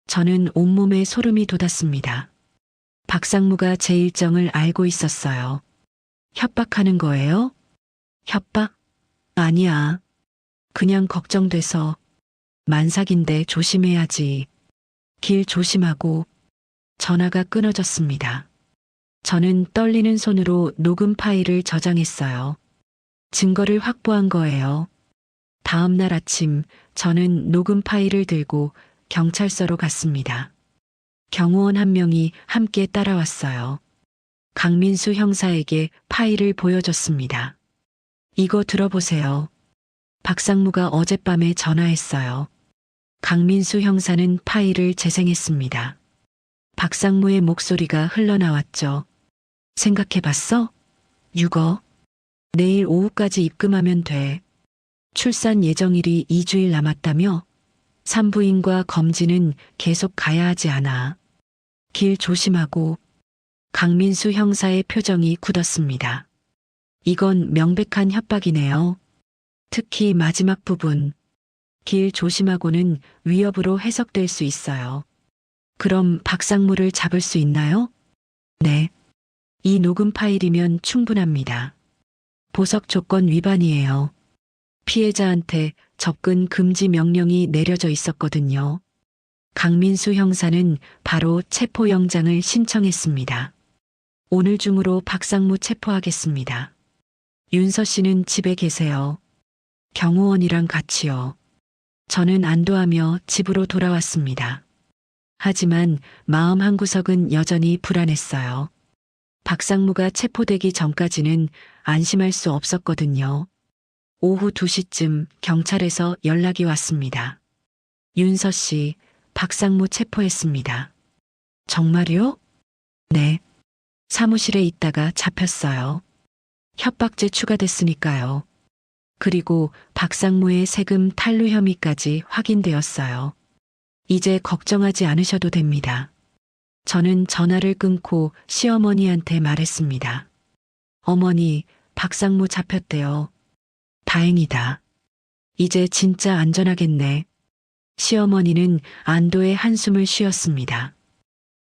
Speaker 2: 저는 온몸에 소름이 돋았습니다. 박상무가 제 일정을 알고 있었어요. 협박하는 거예요? 협박? 아니야. 그냥 걱정돼서. 만삭인데 조심해야지. 길 조심하고. 전화가 끊어졌습니다. 저는 떨리는 손으로 녹음 파일을 저장했어요. 증거를 확보한 거예요. 다음 날 아침 저는 녹음 파일을 들고 경찰서로 갔습니다. 경호원 한 명이 함께 따라왔어요. 강민수 형사에게 파일을 보여줬습니다. 이거 들어보세요. 박상무가 어젯밤에 전화했어요. 강민수 형사는 파일을 재생했습니다. 박상무의 목소리가 흘러나왔죠. 생각해봤어? 6억. 내일 오후까지 입금하면 돼. 출산 예정일이 2주일 남았다며? 산부인과 검진은 계속 가야 하지 않아. 길 조심하고. 강민수 형사의 표정이 굳었습니다. 이건 명백한 협박이네요. 특히 마지막 부분. 길 조심하고는 위협으로 해석될 수 있어요. 그럼 박상무를 잡을 수 있나요? 네. 이 녹음 파일이면 충분합니다. 보석 조건 위반이에요. 피해자한테 접근 금지 명령이 내려져 있었거든요. 강민수 형사는 바로 체포영장을 신청했습니다. 오늘 중으로 박상무 체포하겠습니다. 윤서 씨는 집에 계세요. 경호원이랑 같이요. 저는 안도하며 집으로 돌아왔습니다. 하지만 마음 한구석은 여전히 불안했어요. 박상무가 체포되기 전까지는 안심할 수 없었거든요. 오후 2시쯤 경찰에서 연락이 왔습니다. 윤서 씨, 박상무 체포했습니다. 정말요? 네. 사무실에 있다가 잡혔어요. 협박죄 추가됐으니까요. 그리고 박상무의 세금 탈루 혐의까지 확인되었어요. 이제 걱정하지 않으셔도 됩니다. 저는 전화를 끊고 시어머니한테 말했습니다. 어머니, 박상무 잡혔대요. 다행이다. 이제 진짜 안전하겠네. 시어머니는 안도의 한숨을 쉬었습니다.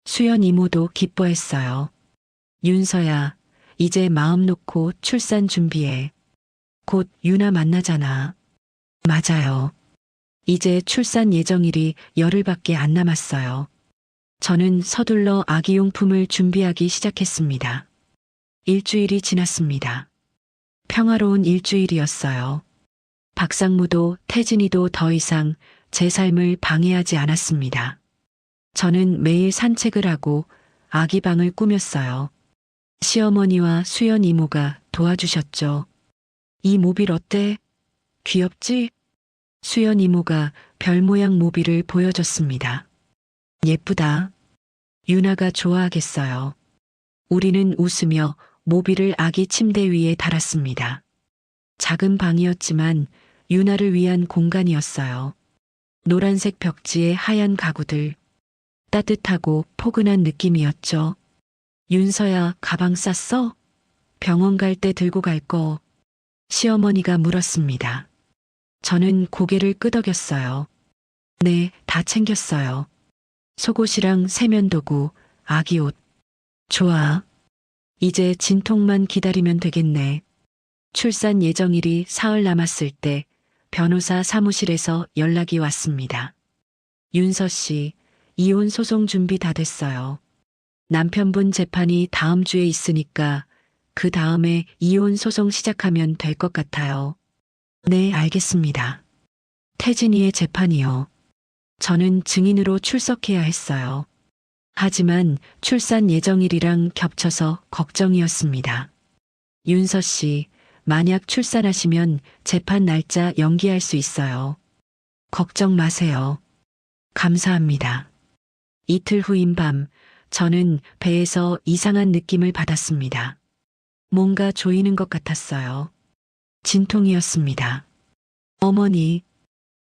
Speaker 2: 수연 이모도 기뻐했어요. 윤서야, 이제 마음 놓고 출산 준비해. 곧 유나 만나잖아. 맞아요. 이제 출산 예정일이 열흘밖에 안 남았어요. 저는 서둘러 아기용품을 준비하기 시작했습니다. 일주일이 지났습니다. 평화로운 일주일이었어요. 박상무도 태진이도 더 이상 제 삶을 방해하지 않았습니다. 저는 매일 산책을 하고 아기 방을 꾸몄어요. 시어머니와 수연 이모가 도와주셨죠. 이 모빌 어때? 귀엽지? 수연 이모가 별 모양 모빌을 보여줬습니다. 예쁘다. 유나가 좋아하겠어요. 우리는 웃으며 모빌을 아기 침대 위에 달았습니다. 작은 방이었지만 유나를 위한 공간이었어요. 노란색 벽지에 하얀 가구들. 따뜻하고 포근한 느낌이었죠. 윤서야, 가방 쌌어? 병원 갈 때 들고 갈 거. 시어머니가 물었습니다. 저는 고개를 끄덕였어요. 네, 다 챙겼어요. 속옷이랑 세면도구, 아기 옷. 좋아. 이제 진통만 기다리면 되겠네. 출산 예정일이 사흘 남았을 때 변호사 사무실에서 연락이 왔습니다. 윤서 씨, 이혼 소송 준비 다 됐어요. 남편분 재판이 다음 주에 있으니까 그 다음에 이혼 소송 시작하면 될 것 같아요. 네, 알겠습니다. 태진이의 재판이요. 저는 증인으로 출석해야 했어요. 하지만 출산 예정일이랑 겹쳐서 걱정이었습니다. 윤서 씨, 만약 출산하시면 재판 날짜 연기할 수 있어요. 걱정 마세요. 감사합니다. 이틀 후인 밤, 저는 배에서 이상한 느낌을 받았습니다. 뭔가 조이는 것 같았어요. 진통이었습니다. 어머니,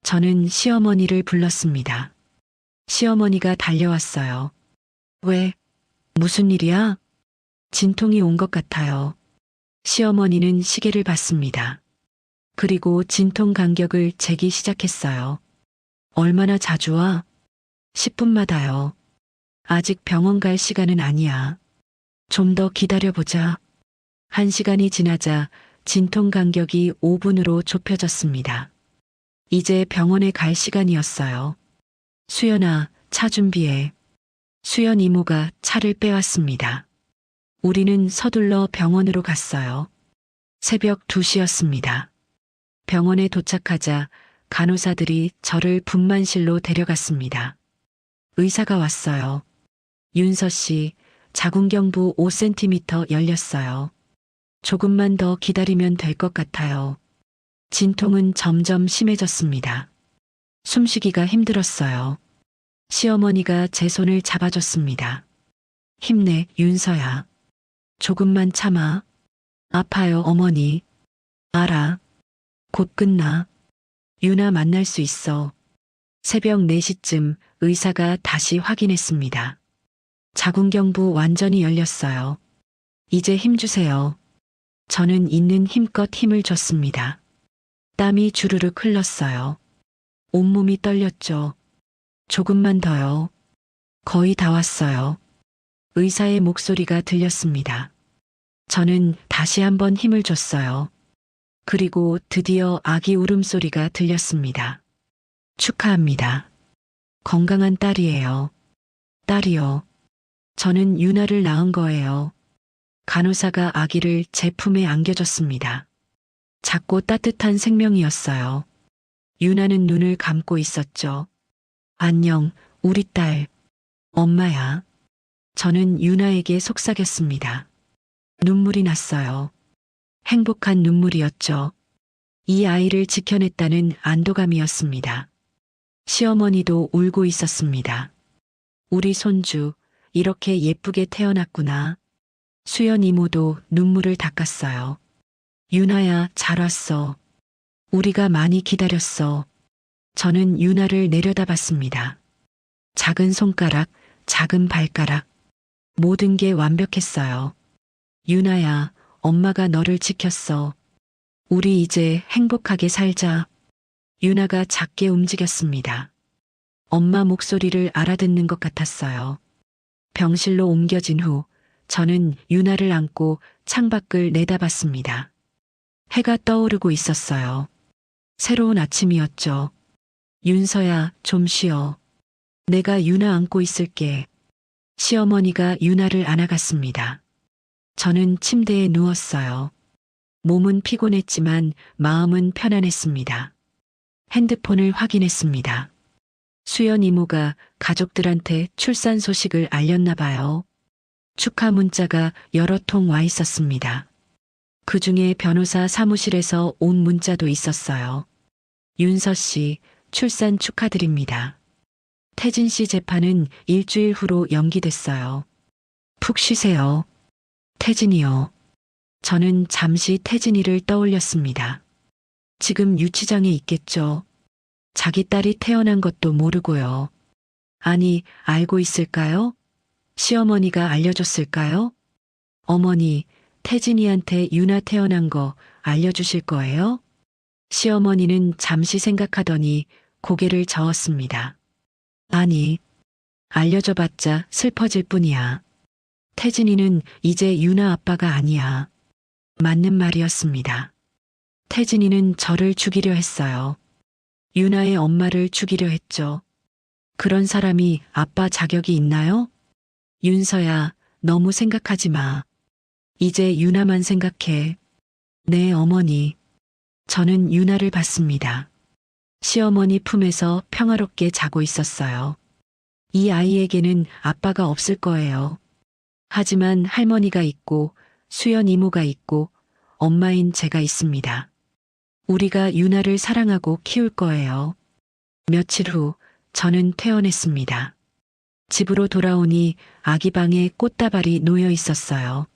Speaker 2: 저는 시어머니를 불렀습니다. 시어머니가 달려왔어요. 왜? 무슨 일이야? 진통이 온 것 같아요. 시어머니는 시계를 봤습니다. 그리고 진통 간격을 재기 시작했어요. 얼마나 자주 와? 10분마다요. 아직 병원 갈 시간은 아니야. 좀 더 기다려보자. 1시간이 지나자 진통 간격이 5분으로 좁혀졌습니다. 이제 병원에 갈 시간이었어요. 수연아, 차 준비해. 수연 이모가 차를 빼왔습니다. 우리는 서둘러 병원으로 갔어요. 새벽 2시였습니다. 병원에 도착하자 간호사들이 저를 분만실로 데려갔습니다. 의사가 왔어요. 윤서 씨, 자궁경부 5cm 열렸어요. 조금만 더 기다리면 될 것 같아요. 진통은 점점 심해졌습니다. 숨쉬기가 힘들었어요. 시어머니가 제 손을 잡아줬습니다. 힘내, 윤서야. 조금만 참아. 아파요, 어머니. 알아. 곧 끝나. 유나 만날 수 있어. 새벽 4시쯤 의사가 다시 확인했습니다. 자궁경부 완전히 열렸어요. 이제 힘주세요. 저는 있는 힘껏 힘을 줬습니다. 땀이 주르륵 흘렀어요. 온몸이 떨렸죠. 조금만 더요. 거의 다 왔어요. 의사의 목소리가 들렸습니다. 저는 다시 한번 힘을 줬어요. 그리고 드디어 아기 울음소리가 들렸습니다. 축하합니다. 건강한 딸이에요. 딸이요. 저는 유나를 낳은 거예요. 간호사가 아기를 제 품에 안겨줬습니다. 작고 따뜻한 생명이었어요. 유나는 눈을 감고 있었죠. 안녕, 우리 딸. 엄마야. 저는 유나에게 속삭였습니다. 눈물이 났어요. 행복한 눈물이었죠. 이 아이를 지켜냈다는 안도감이었습니다. 시어머니도 울고 있었습니다. 우리 손주, 이렇게 예쁘게 태어났구나. 수연 이모도 눈물을 닦았어요. 유나야, 잘 왔어. 우리가 많이 기다렸어. 저는 유나를 내려다봤습니다. 작은 손가락, 작은 발가락. 모든 게 완벽했어요. 유나야, 엄마가 너를 지켰어. 우리 이제 행복하게 살자. 유나가 작게 움직였습니다. 엄마 목소리를 알아듣는 것 같았어요. 병실로 옮겨진 후 저는 유나를 안고 창밖을 내다봤습니다. 해가 떠오르고 있었어요. 새로운 아침이었죠. 윤서야, 좀 쉬어. 내가 유나 안고 있을게. 시어머니가 유나를 안아갔습니다. 저는 침대에 누웠어요. 몸은 피곤했지만 마음은 편안했습니다. 핸드폰을 확인했습니다. 수연 이모가 가족들한테 출산 소식을 알렸나 봐요. 축하 문자가 여러 통 와 있었습니다. 그 중에 변호사 사무실에서 온 문자도 있었어요. 윤서 씨, 출산 축하드립니다. 태진 씨 재판은 일주일 후로 연기됐어요. 푹 쉬세요. 태진이요. 저는 잠시 태진이를 떠올렸습니다. 지금 유치장에 있겠죠. 자기 딸이 태어난 것도 모르고요. 아니, 알고 있을까요? 시어머니가 알려줬을까요? 어머니, 태진이한테 유나 태어난 거 알려주실 거예요? 시어머니는 잠시 생각하더니 고개를 저었습니다. 아니, 알려줘봤자 슬퍼질 뿐이야. 태진이는 이제 유나 아빠가 아니야. 맞는 말이었습니다. 태진이는 저를 죽이려 했어요. 유나의 엄마를 죽이려 했죠. 그런 사람이 아빠 자격이 있나요? 윤서야, 너무 생각하지 마. 이제 유나만 생각해. 네, 어머니. 저는 유나를 봤습니다. 시어머니 품에서 평화롭게 자고 있었어요. 이 아이에게는 아빠가 없을 거예요. 하지만 할머니가 있고 수연 이모가 있고 엄마인 제가 있습니다. 우리가 유나를 사랑하고 키울 거예요. 며칠 후 저는 퇴원했습니다. 집으로 돌아오니 아기 방에 꽃다발이 놓여 있었어요.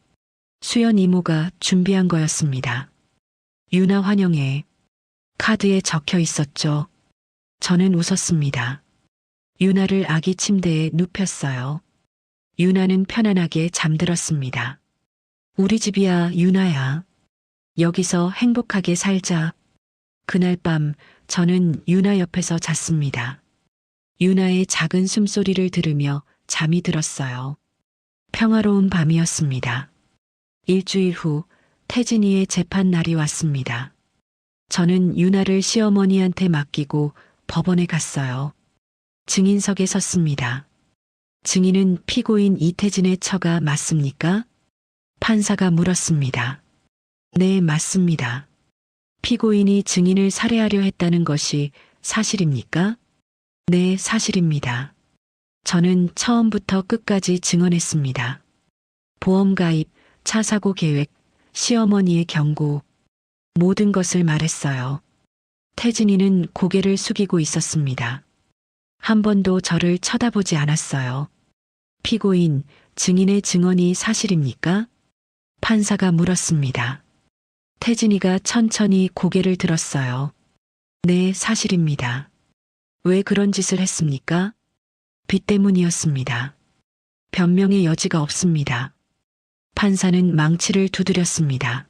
Speaker 2: 수연 이모가 준비한 거였습니다. 유나 환영해. 카드에 적혀 있었죠. 저는 웃었습니다. 유나를 아기 침대에 눕혔어요. 유나는 편안하게 잠들었습니다. 우리 집이야, 유나야. 여기서 행복하게 살자. 그날 밤 저는 유나 옆에서 잤습니다. 유나의 작은 숨소리를 들으며 잠이 들었어요. 평화로운 밤이었습니다. 일주일 후 태진이의 재판 날이 왔습니다. 저는 유나를 시어머니한테 맡기고 법원에 갔어요. 증인석에 섰습니다. 증인은 피고인 이태진의 처가 맞습니까? 판사가 물었습니다. 네, 맞습니다. 피고인이 증인을 살해하려 했다는 것이 사실입니까? 네, 사실입니다. 저는 처음부터 끝까지 증언했습니다. 보험 가입, 차 사고 계획, 시어머니의 경고, 모든 것을 말했어요. 태진이는 고개를 숙이고 있었습니다. 한 번도 저를 쳐다보지 않았어요. 피고인, 증인의 증언이 사실입니까? 판사가 물었습니다. 태진이가 천천히 고개를 들었어요. 네, 사실입니다. 왜 그런 짓을 했습니까? 빚 때문이었습니다. 변명의 여지가 없습니다. 판사는 망치를 두드렸습니다.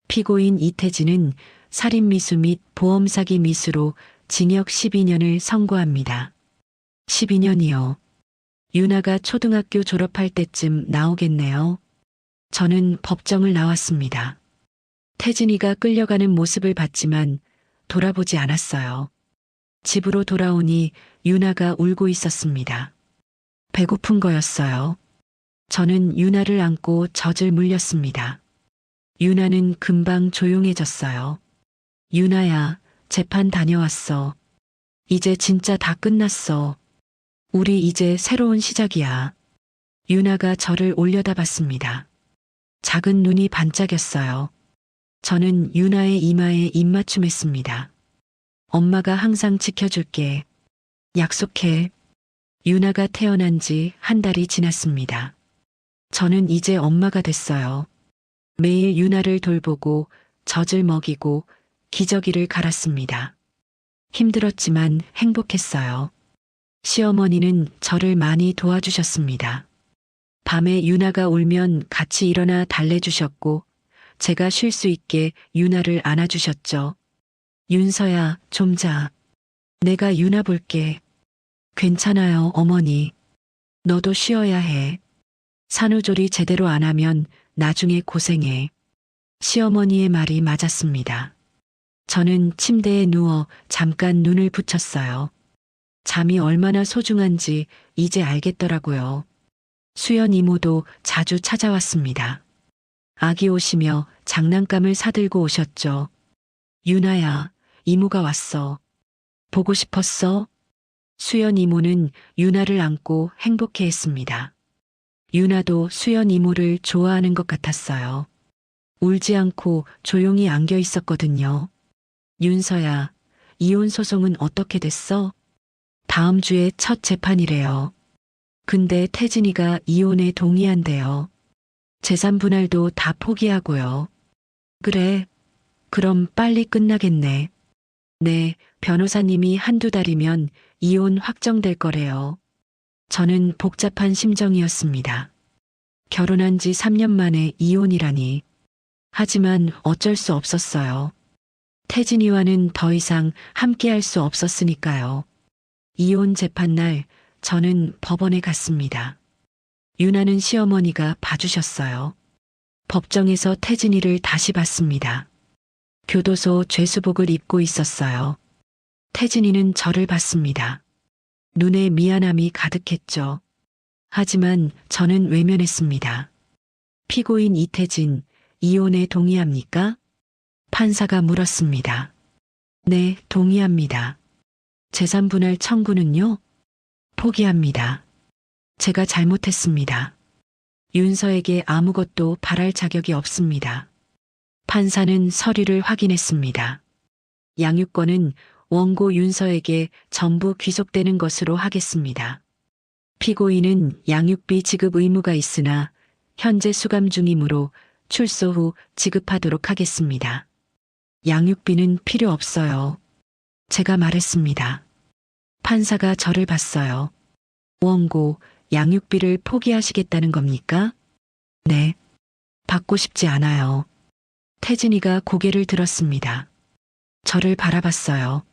Speaker 2: 피고인 이태진은 살인미수 및 보험사기 미수로 징역 12년을 선고합니다. 12년이요. 유나가 초등학교 졸업할 때쯤 나오겠네요. 저는 법정을 나왔습니다. 태진이가 끌려가는 모습을 봤지만 돌아보지 않았어요. 집으로 돌아오니 유나가 울고 있었습니다. 배고픈 거였어요. 저는 유나를 안고 젖을 물렸습니다. 유나는 금방 조용해졌어요. 유나야, 재판 다녀왔어. 이제 진짜 다 끝났어. 우리 이제 새로운 시작이야. 유나가 저를 올려다봤습니다. 작은 눈이 반짝였어요. 저는 유나의 이마에 입맞춤했습니다. 엄마가 항상 지켜줄게. 약속해. 유나가 태어난 지 한 달이 지났습니다. 저는 이제 엄마가 됐어요. 매일 유나를 돌보고 젖을 먹이고 기저귀를 갈았습니다. 힘들었지만 행복했어요. 시어머니는 저를 많이 도와주셨습니다. 밤에 유나가 울면 같이 일어나 달래주셨고 제가 쉴 수 있게 유나를 안아주셨죠. 윤서야, 좀 자. 내가 유나 볼게. 괜찮아요, 어머니. 너도 쉬어야 해. 산후조리 제대로 안 하면 나중에 고생해. 시어머니의 말이 맞았습니다. 저는 침대에 누워 잠깐 눈을 붙였어요. 잠이 얼마나 소중한지 이제 알겠더라고요. 수연 이모도 자주 찾아왔습니다. 아기 오시며 장난감을 사들고 오셨죠. 유나야, 이모가 왔어. 보고 싶었어? 수연 이모는 유나를 안고 행복해했습니다. 유나도 수연 이모를 좋아하는 것 같았어요. 울지 않고 조용히 안겨 있었거든요. 윤서야, 이혼 소송은 어떻게 됐어? 다음 주에 첫 재판이래요. 근데 태진이가 이혼에 동의한대요. 재산 분할도 다 포기하고요. 그래, 그럼 빨리 끝나겠네. 네, 변호사님이 한두 달이면 이혼 확정될 거래요. 저는 복잡한 심정이었습니다. 결혼한 지 3년 만에 이혼이라니. 하지만 어쩔 수 없었어요. 태진이와는 더 이상 함께할 수 없었으니까요. 이혼 재판날 저는 법원에 갔습니다. 유나는 시어머니가 봐주셨어요. 법정에서 태진이를 다시 봤습니다. 교도소 죄수복을 입고 있었어요. 태진이는 저를 봤습니다. 눈에 미안함이 가득했죠. 하지만 저는 외면했습니다. 피고인 이태진, 이혼에 동의합니까? 판사가 물었습니다. 네, 동의합니다. 재산분할 청구는요? 포기합니다. 제가 잘못했습니다. 윤서에게 아무것도 바랄 자격이 없습니다. 판사는 서류를 확인했습니다. 양육권은 원고 윤서에게 전부 귀속되는 것으로 하겠습니다. 피고인은 양육비 지급 의무가 있으나 현재 수감 중이므로 출소 후 지급하도록 하겠습니다. 양육비는 필요 없어요. 제가 말했습니다. 판사가 저를 봤어요. 원고, 양육비를 포기하시겠다는 겁니까? 네. 받고 싶지 않아요. 태진이가 고개를 들었습니다. 저를 바라봤어요.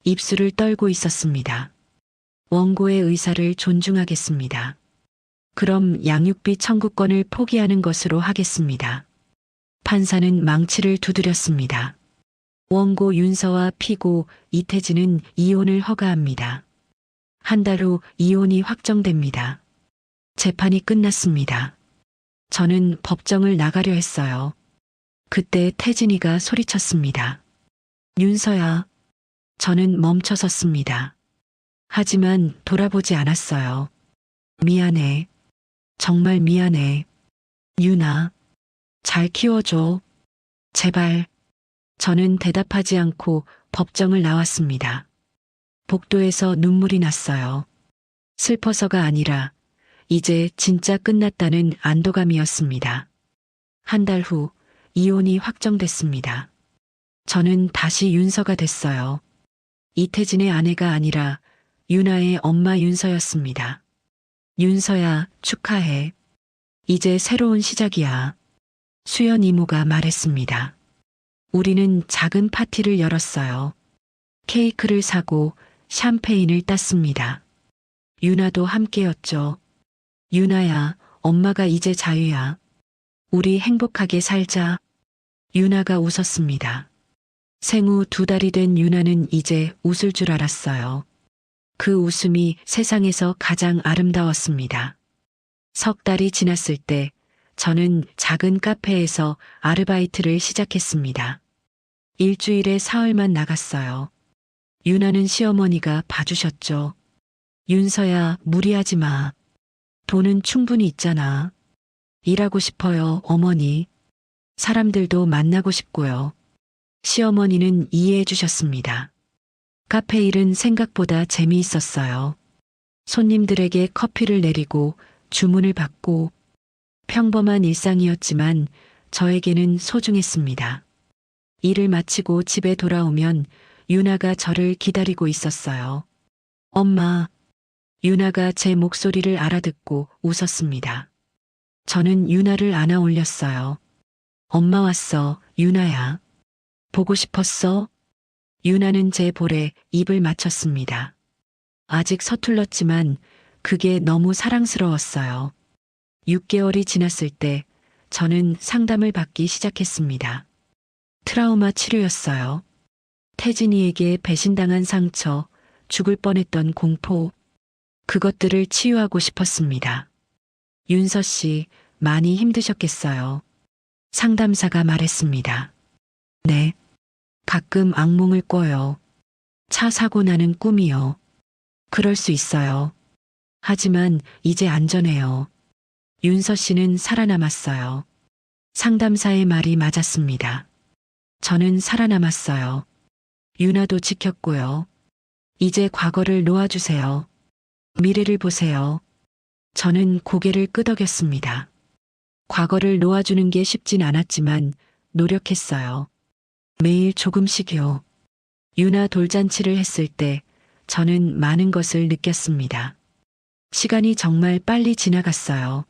Speaker 2: 입술을 떨고 있었습니다. 원고의 의사를 존중하겠습니다. 그럼 양육비 청구권을 포기하는 것으로 하겠습니다. 판사는 망치를 두드렸습니다. 원고 윤서와 피고 이태진은 이혼을 허가합니다. 한 달 후 이혼이 확정됩니다. 재판이 끝났습니다. 저는 법정을 나가려 했어요. 그때 태진이가 소리쳤습니다. 윤서야. 저는 멈춰섰습니다. 하지만 돌아보지 않았어요. 미안해. 정말 미안해. 윤아. 잘 키워줘. 제발. 저는 대답하지 않고 법정을 나왔습니다. 복도에서 눈물이 났어요. 슬퍼서가 아니라 이제 진짜 끝났다는 안도감이었습니다. 한 달 후 이혼이 확정됐습니다. 저는 다시 윤서가 됐어요. 이태진의 아내가 아니라 윤아의 엄마 윤서였습니다. 윤서야, 축하해. 이제 새로운 시작이야. 수연 이모가 말했습니다. 우리는 작은 파티를 열었어요. 케이크를 사고 샴페인을 땄습니다. 윤아도 함께였죠. 윤아야, 엄마가 이제 자유야. 우리 행복하게 살자. 윤아가 웃었습니다. 생후 2달이 된 윤아는 이제 웃을 줄 알았어요. 그 웃음이 세상에서 가장 아름다웠습니다. 석 달이 지났을 때 저는 작은 카페에서 아르바이트를 시작했습니다. 일주일에 사흘만 나갔어요. 윤아는 시어머니가 봐주셨죠. 윤서야, 무리하지 마. 돈은 충분히 있잖아. 일하고 싶어요, 어머니. 사람들도 만나고 싶고요. 시어머니는 이해해 주셨습니다. 카페 일은 생각보다 재미있었어요. 손님들에게 커피를 내리고 주문을 받고 평범한 일상이었지만 저에게는 소중했습니다. 일을 마치고 집에 돌아오면 윤아가 저를 기다리고 있었어요. 엄마. 윤아가 제 목소리를 알아듣고 웃었습니다. 저는 윤아를 안아 올렸어요. 엄마 왔어, 윤아야. 보고 싶었어? 윤아는 제 볼에 입을 맞췄습니다. 아직 서툴렀지만 그게 너무 사랑스러웠어요. 6개월이 지났을 때 저는 상담을 받기 시작했습니다. 트라우마 치료였어요. 태진이에게 배신당한 상처, 죽을 뻔했던 공포, 그것들을 치유하고 싶었습니다. 윤서 씨, 많이 힘드셨겠어요. 상담사가 말했습니다. 네. 가끔 악몽을 꿔요. 차 사고 나는 꿈이요. 그럴 수 있어요. 하지만 이제 안전해요. 윤서 씨는 살아남았어요. 상담사의 말이 맞았습니다. 저는 살아남았어요. 윤아도 지켰고요. 이제 과거를 놓아주세요. 미래를 보세요. 저는 고개를 끄덕였습니다. 과거를 놓아주는 게 쉽진 않았지만 노력했어요. 매일 조금씩요. 윤아 돌잔치를 했을 때 저는 많은 것을 느꼈습니다. 시간이 정말 빨리 지나갔어요.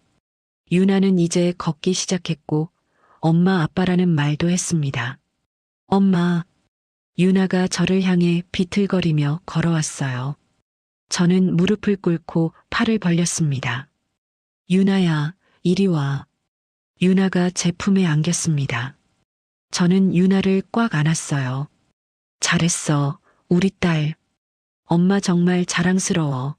Speaker 2: 윤아는 이제 걷기 시작했고 엄마 아빠라는 말도 했습니다. 엄마. 윤아가 저를 향해 비틀거리며 걸어왔어요. 저는 무릎을 꿇고 팔을 벌렸습니다. 윤아야, 이리 와. 윤아가 제 품에 안겼습니다. 저는 유나를 꽉 안았어요. 잘했어, 우리 딸. 엄마 정말 자랑스러워.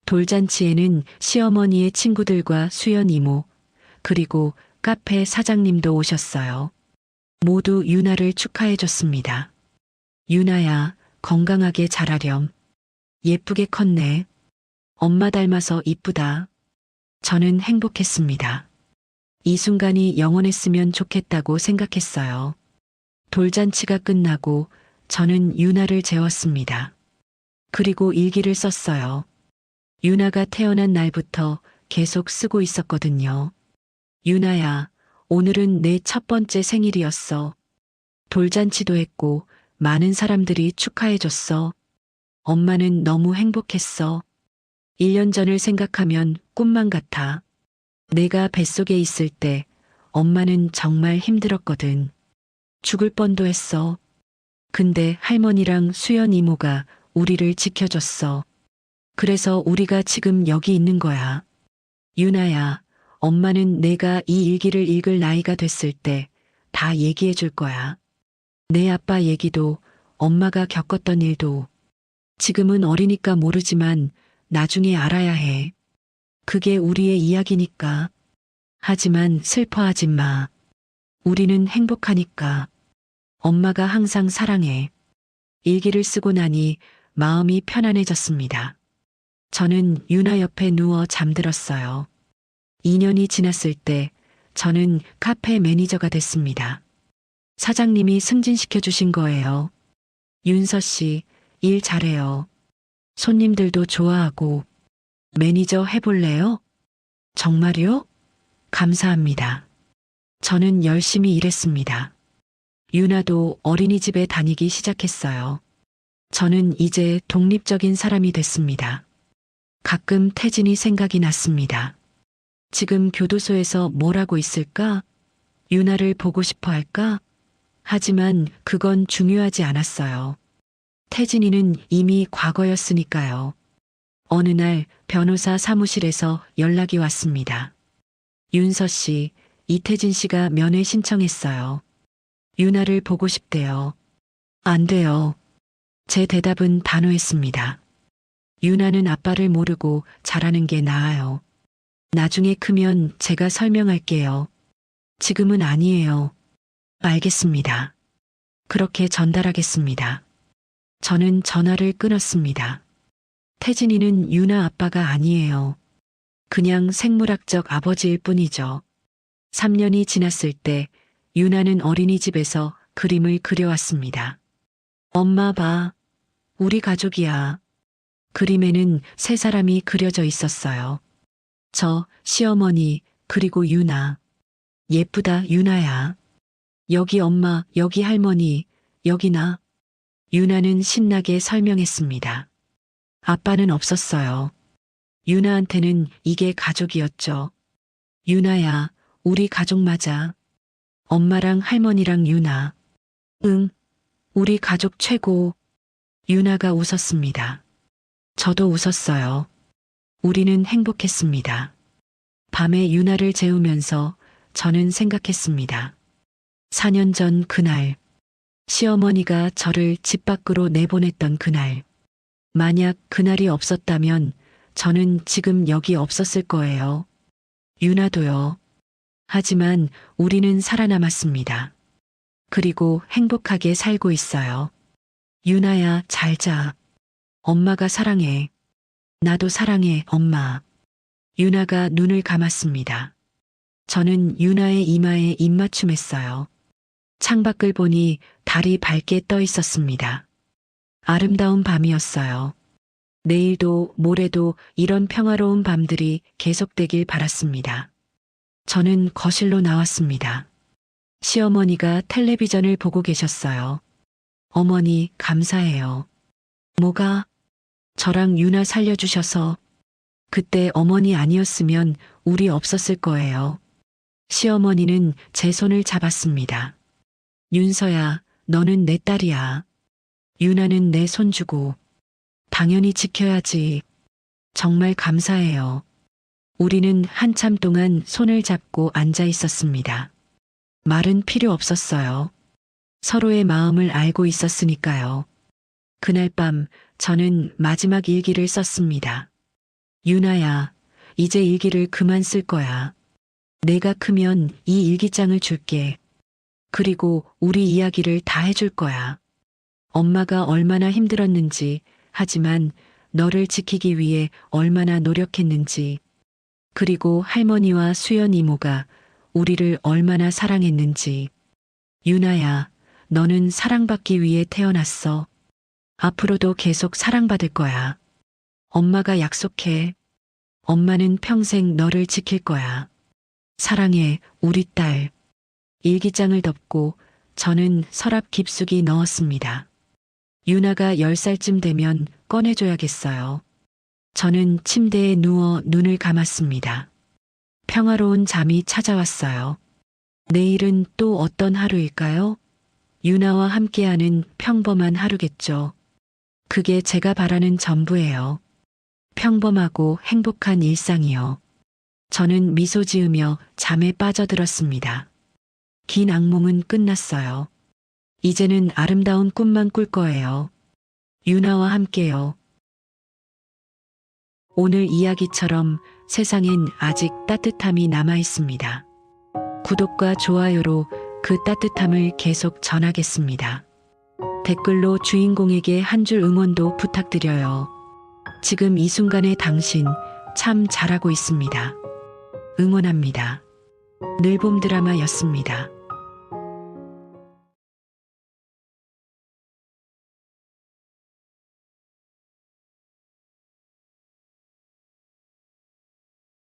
Speaker 2: 돌잔치에는 시어머니의 친구들과 수연 이모, 그리고 카페 사장님도 오셨어요. 모두 유나를 축하해줬습니다. 유나야, 건강하게 자라렴. 예쁘게 컸네. 엄마 닮아서 이쁘다. 저는 행복했습니다. 이 순간이 영원했으면 좋겠다고 생각했어요. 돌잔치가 끝나고 저는 유나를 재웠습니다. 그리고 일기를 썼어요. 유나가 태어난 날부터 계속 쓰고 있었거든요. 유나야, 오늘은 내 첫 번째 생일이었어. 돌잔치도 했고 많은 사람들이 축하해줬어. 엄마는 너무 행복했어. 1년 전을 생각하면 꿈만 같아. 내가 뱃속에 있을 때 엄마는 정말 힘들었거든. 죽을 뻔도 했어. 근데 할머니랑 수연 이모가 우리를 지켜줬어. 그래서 우리가 지금 여기 있는 거야. 유나야, 엄마는 내가 이 일기를 읽을 나이가 됐을 때 다 얘기해 줄 거야. 내 아빠 얘기도, 엄마가 겪었던 일도. 지금은 어리니까 모르지만 나중에 알아야 해. 그게 우리의 이야기니까. 하지만 슬퍼하지 마. 우리는 행복하니까. 엄마가 항상 사랑해. 일기를 쓰고 나니 마음이 편안해졌습니다. 저는 유나 옆에 누워 잠들었어요. 2년이 지났을 때 저는 카페 매니저가 됐습니다. 사장님이 승진시켜 주신 거예요. 윤서 씨, 일 잘해요. 손님들도 좋아하고. 매니저 해볼래요? 정말요? 감사합니다. 저는 열심히 일했습니다. 유나도 어린이집에 다니기 시작했어요. 저는 이제 독립적인 사람이 됐습니다. 가끔 태진이 생각이 났습니다. 지금 교도소에서 뭘 하고 있을까? 유나를 보고 싶어 할까? 하지만 그건 중요하지 않았어요. 태진이는 이미 과거였으니까요. 어느 날 변호사 사무실에서 연락이 왔습니다. 윤서 씨, 이태진 씨가 면회 신청했어요. 유나를 보고 싶대요. 안 돼요. 제 대답은 단호했습니다. 유나는 아빠를 모르고 자라는 게 나아요. 나중에 크면 제가 설명할게요. 지금은 아니에요. 알겠습니다. 그렇게 전달하겠습니다. 저는 전화를 끊었습니다. 태진이는 유나 아빠가 아니에요. 그냥 생물학적 아버지일 뿐이죠. 3년이 지났을 때 유나는 어린이집에서 그림을 그려왔습니다. 엄마 봐. 우리 가족이야. 그림에는 세 사람이 그려져 있었어요. 저, 시어머니, 그리고 유나. 예쁘다, 유나야. 여기 엄마, 여기 할머니, 여기 나. 유나는 신나게 설명했습니다. 아빠는 없었어요. 유나한테는 이게 가족이었죠. 유나야, 우리 가족 맞아. 엄마랑 할머니랑 유나. 응, 우리 가족 최고. 유나가 웃었습니다. 저도 웃었어요. 우리는 행복했습니다. 밤에 유나를 재우면서 저는 생각했습니다. 4년 전 그날, 시어머니가 저를 집 밖으로 내보냈던 그날. 만약 그날이 없었다면 저는 지금 여기 없었을 거예요. 유나도요. 하지만 우리는 살아남았습니다. 그리고 행복하게 살고 있어요. 유나야, 잘 자. 엄마가 사랑해. 나도 사랑해, 엄마. 유나가 눈을 감았습니다. 저는 유나의 이마에 입맞춤했어요. 창밖을 보니 달이 밝게 떠 있었습니다. 아름다운 밤이었어요. 내일도 모레도 이런 평화로운 밤들이 계속되길 바랐습니다. 저는 거실로 나왔습니다. 시어머니가 텔레비전을 보고 계셨어요. 어머니, 감사해요. 뭐가? 저랑 유나 살려주셔서. 그때 어머니 아니었으면 우리 없었을 거예요. 시어머니는 제 손을 잡았습니다. 윤서야, 너는 내 딸이야. 유나는 내 손주고. 당연히 지켜야지. 정말 감사해요. 우리는 한참 동안 손을 잡고 앉아 있었습니다. 말은 필요 없었어요. 서로의 마음을 알고 있었으니까요. 그날 밤 저는 마지막 일기를 썼습니다. 유나야, 이제 일기를 그만 쓸 거야. 내가 크면 이 일기장을 줄게. 그리고 우리 이야기를 다 해줄 거야. 엄마가 얼마나 힘들었는지, 하지만 너를 지키기 위해 얼마나 노력했는지, 그리고 할머니와 수연 이모가 우리를 얼마나 사랑했는지. 유나야, 너는 사랑받기 위해 태어났어. 앞으로도 계속 사랑받을 거야. 엄마가 약속해. 엄마는 평생 너를 지킬 거야. 사랑해, 우리 딸. 일기장을 덮고 저는 서랍 깊숙이 넣었습니다. 유나가 10살쯤 되면 꺼내줘야겠어요. 저는 침대에 누워 눈을 감았습니다. 평화로운 잠이 찾아왔어요. 내일은 또 어떤 하루일까요? 유나와 함께하는 평범한 하루겠죠. 그게 제가 바라는 전부예요. 평범하고 행복한 일상이요. 저는 미소 지으며 잠에 빠져들었습니다. 긴 악몽은 끝났어요. 이제는 아름다운 꿈만 꿀 거예요. 유나와 함께요. 오늘 이야기처럼 세상엔 아직 따뜻함이 남아 있습니다. 구독과 좋아요로 그 따뜻함을 계속 전하겠습니다. 댓글로 주인공에게 한 줄 응원도 부탁드려요. 지금 이 순간의 당신 참 잘하고 있습니다. 응원합니다. 늘봄 드라마였습니다.